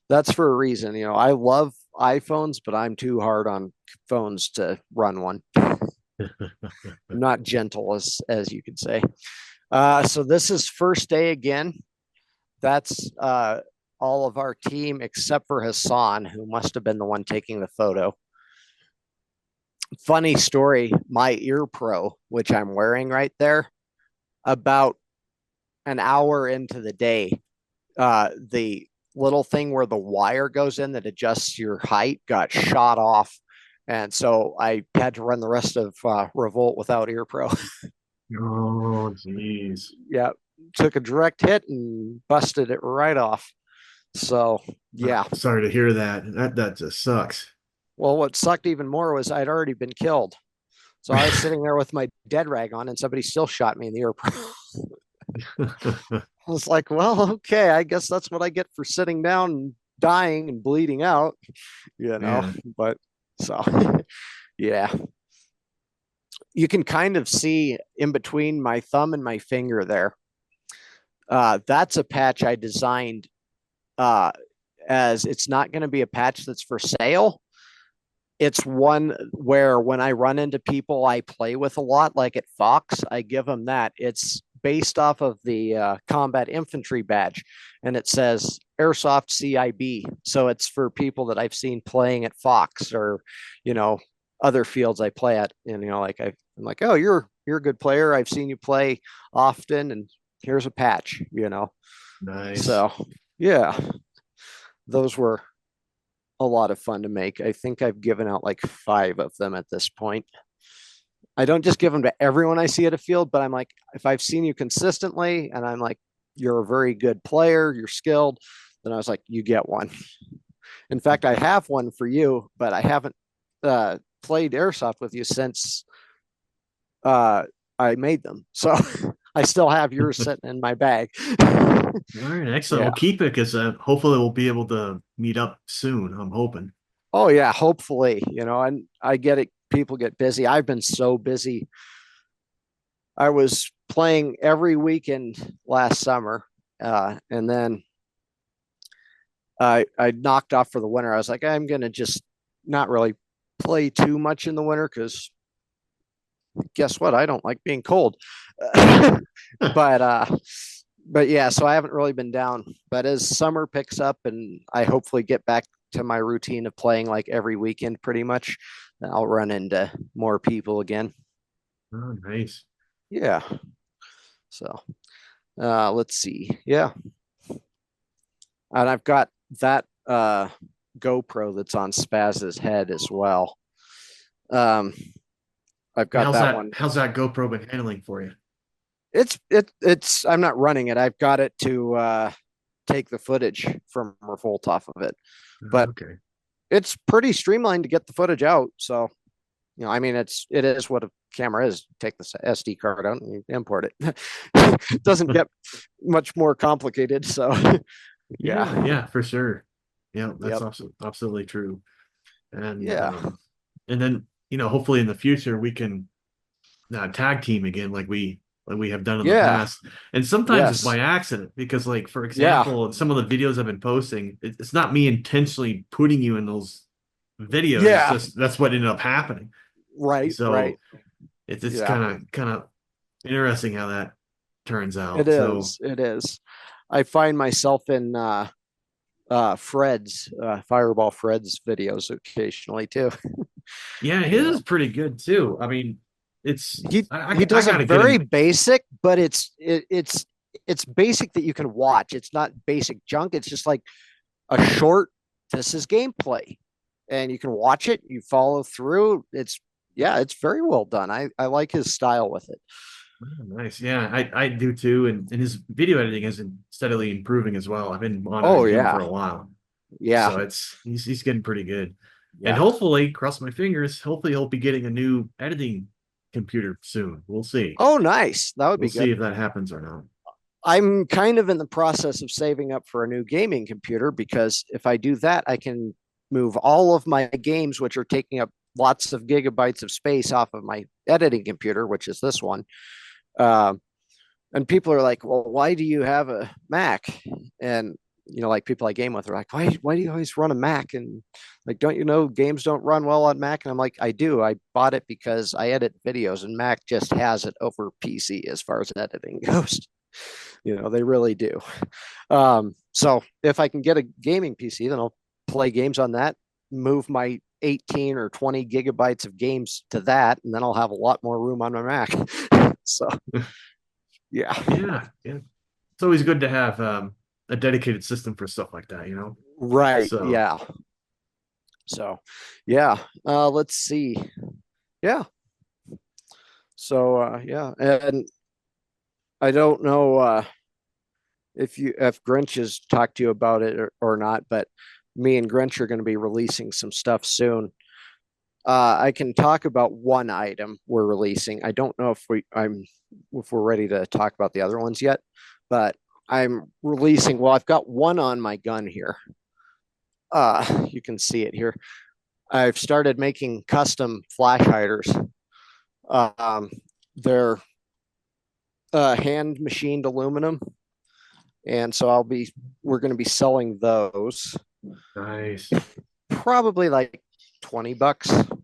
that's for a reason. You know, I love iPhones, but I'm too hard on phones to run one. I'm not gentle, as you could say. So this is first day again. That's all of our team except for Hassan, who must have been the one taking the photo. Funny story, my ear pro, which I'm wearing right there, about an hour into the day, the little thing where the wire goes in that adjusts your height got shot off. And so I had to run the rest of Revolt without ear pro. Oh, geez. Yeah. Took a direct hit and busted it right off. So, yeah. Sorry to hear that. That just sucks. Well, what sucked even more was I'd already been killed. So I was sitting there with my dead rag on, and somebody still shot me in the ear pro. I was like, well, okay, I guess that's what I get for sitting down and dying and bleeding out, you know. Yeah. But so, yeah. You can kind of see in between my thumb and my finger there. That's a patch I designed as it's not going to be a patch that's for sale. It's one where when I run into people I play with a lot, like at Fox, I give them that. It's based off of the combat infantry badge, and it says Airsoft CIB. So it's for people that I've seen playing at Fox or, you know, other fields I play at. And, you know, like I'm like, oh, you're a good player. I've seen you play often, and here's a patch, you know. Nice. So, yeah, those were a lot of fun to make. I think I've given out like 5 of them at this point. I don't just give them to everyone I see at a field, but I'm like, if I've seen you consistently and I'm like, you're a very good player, you're skilled, then I was like, you get one. In fact, I have one for you, but I haven't played Airsoft with you since I made them. So I still have yours sitting in my bag. All right, excellent. Yeah. We'll keep it because hopefully we'll be able to meet up soon. I'm hoping. Oh yeah, hopefully. You know, and I get it. People get busy. I've been so busy. I was playing every weekend last summer, and then I knocked off for the winter. I was like, I'm gonna just not really play too much in the winter because guess what? I don't like being cold. But yeah, so I haven't really been down. But as summer picks up and I hopefully get back to my routine of playing like every weekend pretty much, then I'll run into more people again. Oh, nice. Yeah. So let's see. Yeah. And I've got that GoPro that's on Spaz's head as well. I've got that one. How's that GoPro been handling for you? It's I'm not running it. I've got it to take the footage from Revolt off of it, but okay. It's pretty streamlined to get the footage out. So, you know, I mean, it is what a camera is. Take the SD card out and you import it. It doesn't get much more complicated. So, yeah, for sure. Yeah, that's absolutely true. And and then, you know, hopefully in the future we can tag team again like we have done in the past. And sometimes it's by accident because, like, for example, some of the videos I've been posting, it's not me intentionally putting you in those videos. Yeah. It's just that's what ended up happening. Right. So right. It's kind of interesting how that turns out. It is. I find myself in Fred's Fireball Fred's videos occasionally too. Yeah, his is pretty good too. I mean, it's he I does it gotta get very him. basic, but it's basic that you can watch. It's not basic junk. It's just like a short, this is gameplay, and you can watch it, you follow through. It's very well done. I like his style with it. Oh, nice. Yeah, I do too. And his video editing is steadily improving as well. I've been Oh monitoring him for yeah, a while. yeah, So he's getting pretty good. And yeah. hopefully, cross my fingers, hopefully he'll be getting a new editing computer soon. We'll see. Oh nice, that would We'll be see good. if that happens or not. I'm kind of in the process of saving up for a new gaming computer, because if I do that, I can move all of my games, which are taking up lots of gigabytes of space, off of my editing computer, which is this one. Um, and people are like, well, why do you have a Mac? And like people I game with are like, why do you always run a Mac? And like, don't you know games don't run well on Mac? And I'm like, I do. I bought it because I edit videos, and Mac just has it over PC as far as editing goes. They really do. So if I can get a gaming PC, then I'll play games on that, move my 18 or 20 gigabytes of games to that, and then I'll have a lot more room on my Mac. So yeah. Yeah, yeah. It's always good to have a dedicated system for stuff like that, Right. So Yeah. So yeah. Let's see. Yeah. So yeah. And I don't know if Grinch has talked to you about it or not, but me and Grinch are going to be releasing some stuff soon. I can talk about one item we're releasing. I don't know if we're ready to talk about the other ones yet, but I'm releasing. Well, I've got one on my gun here. You can see it here. I've started making custom flash hiders. They're hand machined aluminum, and so we're going to be selling those. nice. Probably like $20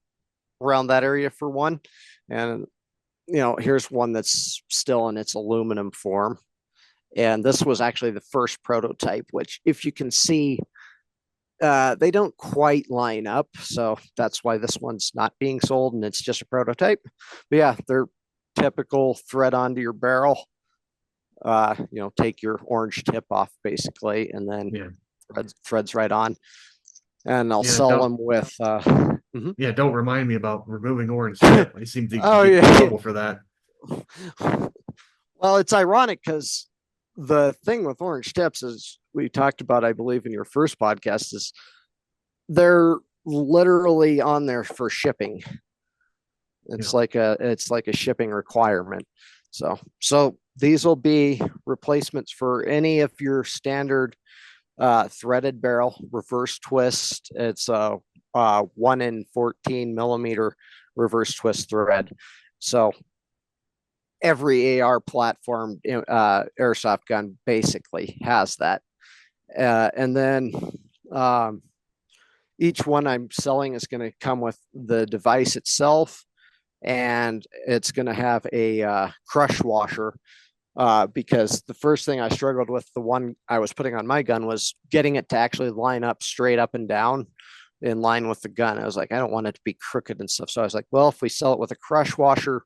around that area for one. And here's one that's still in its aluminum form. And this was actually the first prototype, which, if you can see, they don't quite line up. So that's why this one's not being sold, and it's just a prototype. But yeah, they're typical thread onto your barrel. Take your orange tip off basically, and then threads right on. And I'll sell them with. Yeah, don't remind me about removing orange tip. I seem to get in trouble for that. Well, it's ironic because the thing with orange tips, is we talked about, I believe, in your first podcast, is they're literally on there for shipping. It's like a shipping requirement. So these will be replacements for any of your standard threaded barrel reverse twist. It's a 1 in 14 millimeter reverse twist thread. So every AR platform airsoft gun basically has that. And then each one I'm selling is going to come with the device itself, and it's going to have a crush washer. Because the first thing I struggled with, the one I was putting on my gun, was getting it to actually line up straight up and down in line with the gun. I was like, I don't want it to be crooked and stuff. So I was like, well, if we sell it with a crush washer,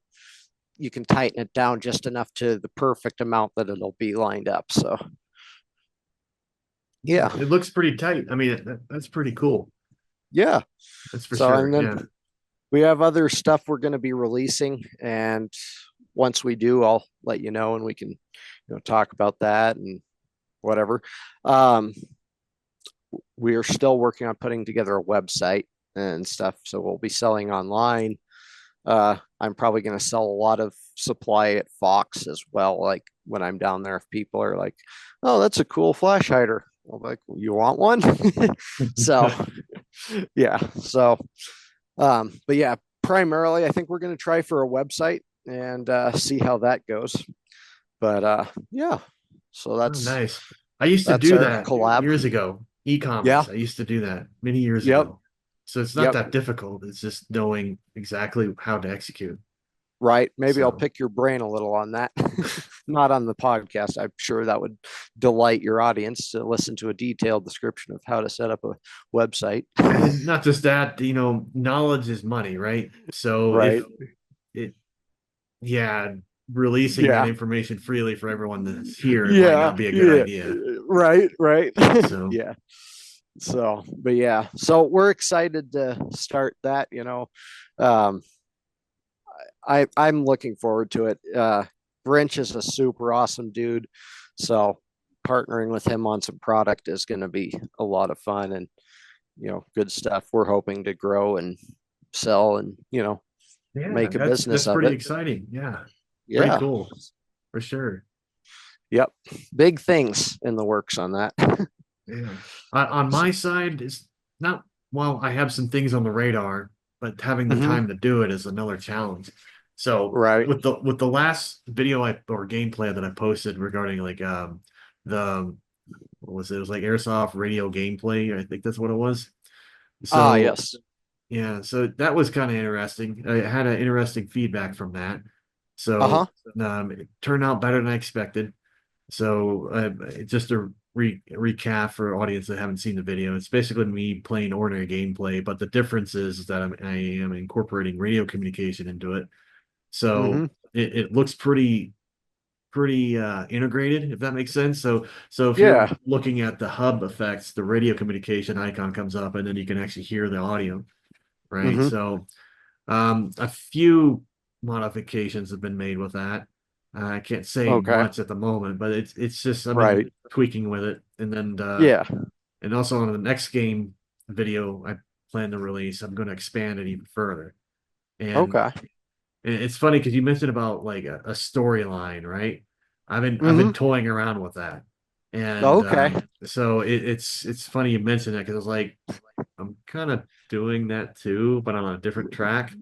you can tighten it down just enough to the perfect amount that it'll be lined up. So yeah, it looks pretty tight. I mean, that's pretty cool. Yeah, that's for sure. And then we have other stuff we're going to be releasing, and once we do, I'll let you know, and we can talk about that and whatever. We are still working on putting together a website and stuff, so we'll be selling online. I'm probably going to sell a lot of supply at Fox as well. Like when I'm down there, if people are like, "Oh, that's a cool flash hider," I'm like, "You want one?" So, yeah. So, but yeah, primarily, I think we're going to try for a website and see how that goes. But yeah, so that's nice. I used to do that collab years ago. E-commerce. Yeah. I used to do that many years ago. So it's not that difficult. It's just knowing exactly how to execute. Right. Maybe I'll pick your brain a little on that. not on the podcast. I'm sure that would delight your audience to listen to a detailed description of how to set up a website. And not just that, knowledge is money, right? So Right. if it, yeah, releasing that Yeah. information freely for everyone to hear might Yeah. not be a good Yeah. idea. Right. Right. So Yeah. So, but yeah, so we're excited to start that, um, I'm looking forward to it. Grinch is a super awesome dude. So partnering with him on some product is going to be a lot of fun and, good stuff. We're hoping to grow and sell and, yeah, make a that's business of pretty it. exciting. Yeah, pretty Yeah. cool for sure. Yep. Big things in the works on that. Yeah. On my side, it's not, well, I have some things on the radar, but having the Mm-hmm. time to do it is another challenge. So Right. with the last video or gameplay that I posted regarding like the what was it? It was like airsoft radio gameplay. I think that's what it was. Ah, So yes. yeah, so that was kind of interesting. I had an interesting feedback from that. Uh-huh. So it turned out better than I expected. So just to recap for audience that haven't seen the video, it's basically me playing ordinary gameplay, but the difference is that I am incorporating radio communication into it. So Mm-hmm. it looks pretty integrated, if that makes sense. So if you're Yeah. looking at the hub effects, the radio communication icon comes up, and then you can actually hear the audio, right? Mm-hmm. So a few modifications have been made with that. I can't say Okay. much at the moment, but it's just I've been Right. tweaking with it, and then Yeah. and also on the next game video I plan to release, I'm going to expand it even further. And Okay. it's funny because you mentioned about like a storyline, right? I've been Mm-hmm. toying around with that, and Okay. so it's funny you mentioned that because it's like I'm kind of doing that too, but on a different track.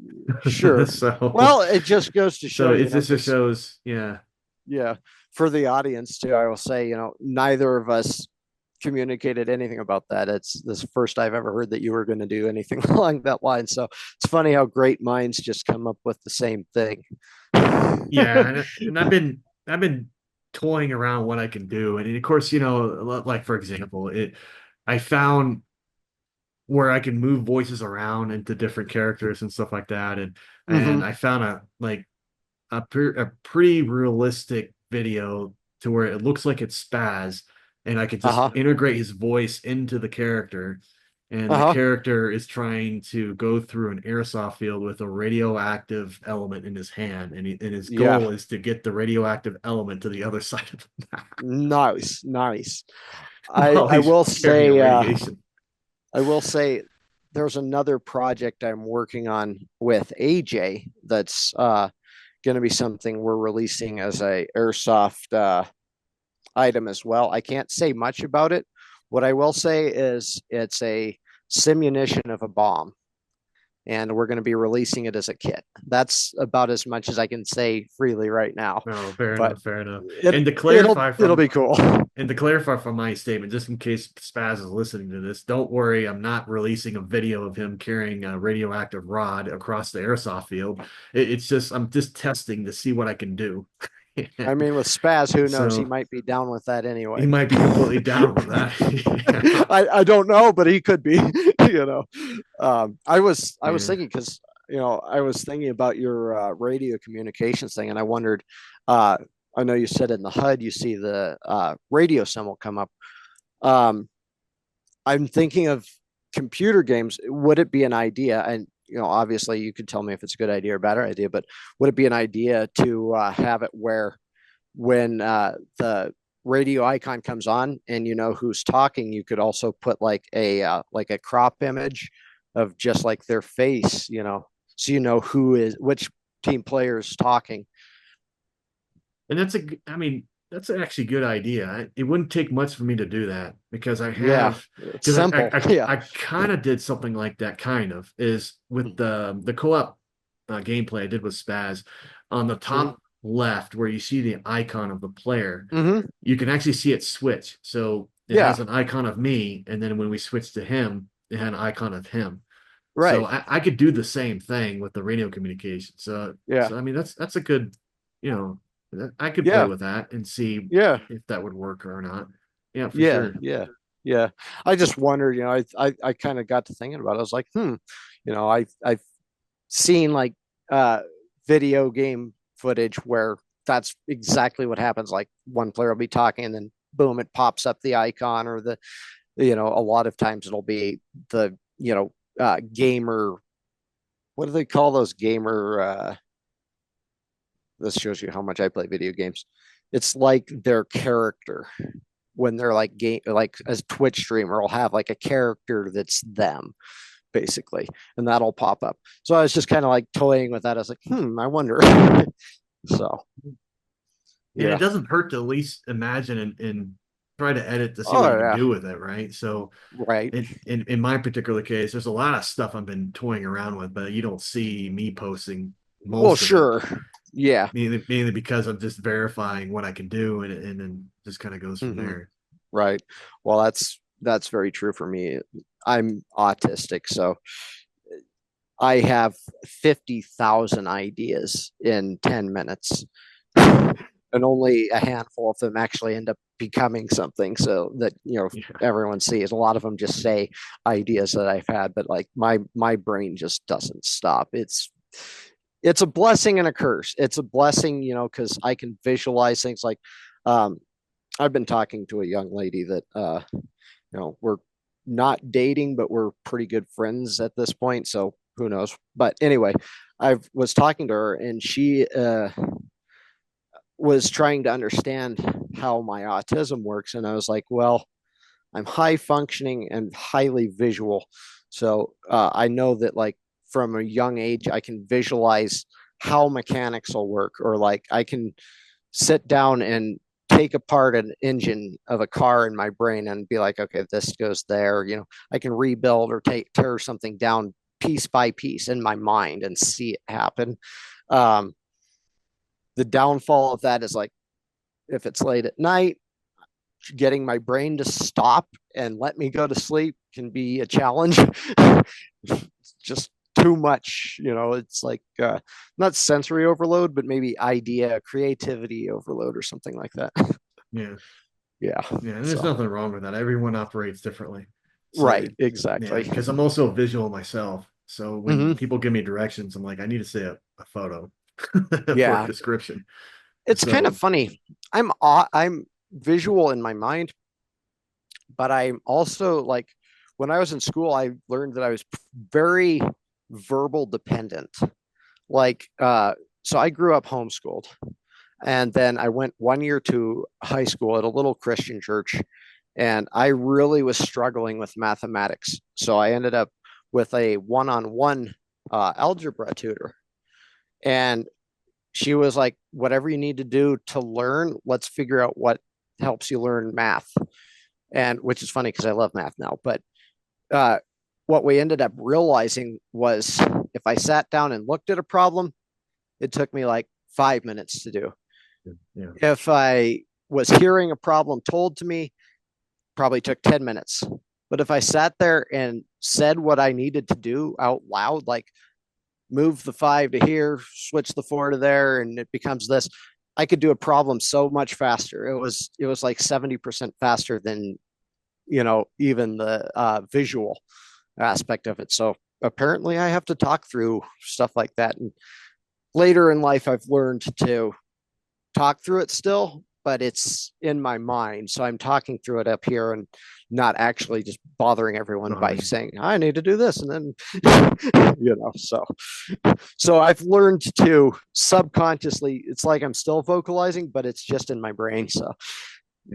Sure. So Well, it just goes to so show, it just because shows, yeah, yeah, for the audience too, I will say, neither of us communicated anything about that. It's this first I've ever heard that you were going to do anything along that line. So it's funny how great minds just come up with the same thing. yeah, and I've been toying around what I can do, and of course, like for example, I found where I can move voices around into different characters and stuff like that, and Mm-hmm. I found a pretty realistic video to where it looks like it's Spaz, and I could just Uh-huh. integrate his voice into the character, and the Uh-huh. character is trying to go through an airsoft field with a radioactive element in his hand, and his Yeah. goal is to get the radioactive element to the other side of the map Nice. Nice. I while I he's will carrying a say radiation. I will say there's another project I'm working on with AJ that's going to be something we're releasing as a airsoft item as well. I can't say much about it. What I will say is it's a simunition of a bomb, and we're going to be releasing it as a kit. That's about as much as I can say freely right now. Oh, fair But enough, fair enough. it And to it'll clarify it'll from be cool. And to clarify from my statement, just in case Spaz is listening to this, don't worry, I'm not releasing a video of him carrying a radioactive rod across the airsoft field. It's just I'm just testing to see what I can do. I mean, with Spaz, who knows? He So might be down with that he anyway. might be completely down with that. I don't know, but he could be. you know, I was Yeah. thinking because I was thinking about your radio communications thing, and I wondered. Uh, I know you said in the HUD you see the radio symbol come up. Um, I'm thinking of computer games. Would it be an idea? And obviously, you could tell me if it's a good idea or bad idea. But would it be an idea to have it where when the radio icon comes on and you know who's talking, you could also put like a crop image of just like their face, so you know who is which team player is talking. And I mean, that's actually a good idea. It wouldn't take much for me to do that because Yeah, it's because simple. Yeah. I kind of did something like that kind of is with the co-op gameplay I did with Spaz on the top left where you see the icon of the player, Mm-hmm. you can actually see it switch. So it Yeah. has an icon of me, and then when we switch to him, it had an icon of him. So Right. I could do the same thing with the radio communication. So Yeah. I mean that's a good, you know, I could play with that and see if that would work or not. Yeah, for sure. Yeah. I just wondered, I kind of got to thinking about it. I was like, I've seen like video game footage where that's exactly what happens. Like one player will be talking and then boom, it pops up the icon, or a lot of times it'll be the, gamer. What do they call those gamer? This shows you how much I play video games. It's like their character when they're like like as Twitch streamer will have like a character that's them basically, and that'll pop up. So I was just kind of like toying with that. I was like, I wonder. So and it doesn't hurt to at least imagine and try to edit to see what you can do with it, right? So in my particular case, there's a lot of stuff I've been toying around with, but you don't see me posting most of it. Yeah. Mainly because I'm just verifying what I can do, and then just kind of goes from there. Right. Well, that's very true for me. I'm autistic, so I have 50,000 ideas in 10 minutes. And only a handful of them actually end up becoming something, so that everyone sees. A lot of them just say ideas that I've had, but like my brain just doesn't stop. It's a blessing and a curse. It's a blessing, because I can visualize things. Like I've been talking to a young lady that we're not dating, but we're pretty good friends at this point, so who knows. But anyway, I was talking to her, and she was trying to understand how my autism works. And I was like, well, I'm high functioning and highly visual. So I know that like from a young age, I can visualize how mechanics will work, or like I can sit down and take apart an engine of a car in my brain and be like, okay, this goes there. I can rebuild or tear something down piece by piece in my mind and see it happen. The downfall of that is like, if it's late at night, getting my brain to stop and let me go to sleep can be a challenge. It's just too much, it's like not sensory overload, but maybe creativity overload or something like that. Yeah. And there's nothing wrong with that. Everyone operates differently. So, right. Exactly. Because I'm also visual myself. So when people give me directions, I'm like, I need to see a photo for a description. It's kind of funny. I'm visual in my mind, but I'm also like, when I was in school, I learned that I was very verbal dependent. Like, so I grew up homeschooled, and then I went 1 year to high school at a little Christian church, and I really was struggling with mathematics. So I ended up with a one-on-one algebra tutor, and she was like, whatever you need to do to learn, let's figure out what helps you learn math. And which is funny because I love math now. But what we ended up realizing was, if I sat down and looked at a problem, it took me like 5 minutes to do. Yeah. If I was hearing a problem told to me, probably took 10 minutes. But if I sat there and said what I needed to do out loud, like move the 5 to here, switch the 4 to there, and it becomes this, I could do a problem so much faster. It was like 70% faster than, even the visual aspect of it. So apparently I have to talk through stuff like that. And later in life, I've learned to talk through it still, but it's in my mind. So I'm talking through it up here and not actually just bothering everyone by saying, I need to do this. And then, so I've learned to subconsciously, it's like I'm still vocalizing, but it's just in my brain. So,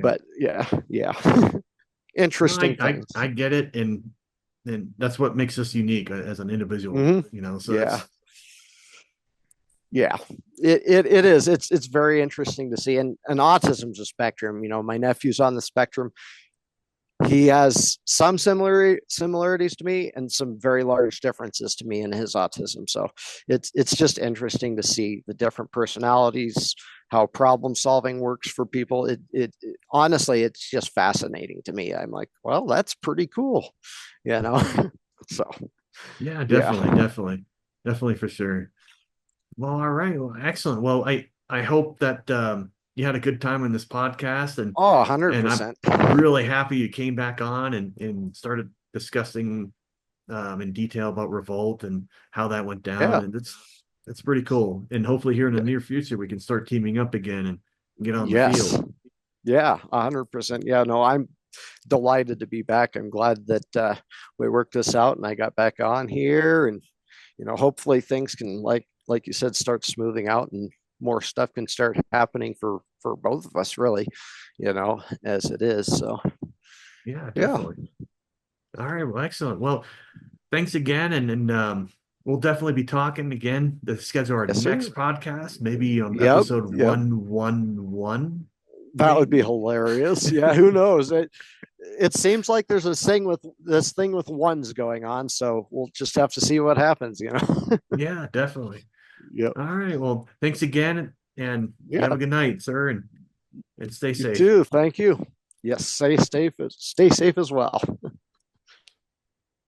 but yeah. Interesting. I get it. And that's what makes us unique as an individual, so it is. It's very interesting to see. And autism's a spectrum. My nephew's on the spectrum. He has some similarities to me and some very large differences to me in his autism. So it's just interesting to see the different personalities, how problem solving works for people. It honestly, it's just fascinating to me. I'm like, well, that's pretty cool, So definitely for sure. Well, all right. Well, excellent. Well, I hope that you had a good time on this podcast, and 100%. I'm really happy you came back on and started discussing in detail about Revolt and how that went down. Yeah. And it's pretty cool. And hopefully here in the near future we can start teaming up again and get on the Yes. field. Yeah, 100%. Yeah, no, I'm delighted to be back. I'm glad that we worked this out and I got back on here, and hopefully things can, like you said, start smoothing out and more stuff can start happening for both of us, really, as it is. So Yeah, definitely. All right, well, excellent. Well, thanks again, and we'll definitely be talking again to schedule our next podcast, maybe episode 111. That would be hilarious. Yeah, who knows? It seems like there's this thing with ones going on, so we'll just have to see what happens, Yeah, definitely. Yep. All right. Well, thanks again, and have a good night, sir, and stay safe. You too. Thank you. Yes, stay safe as well.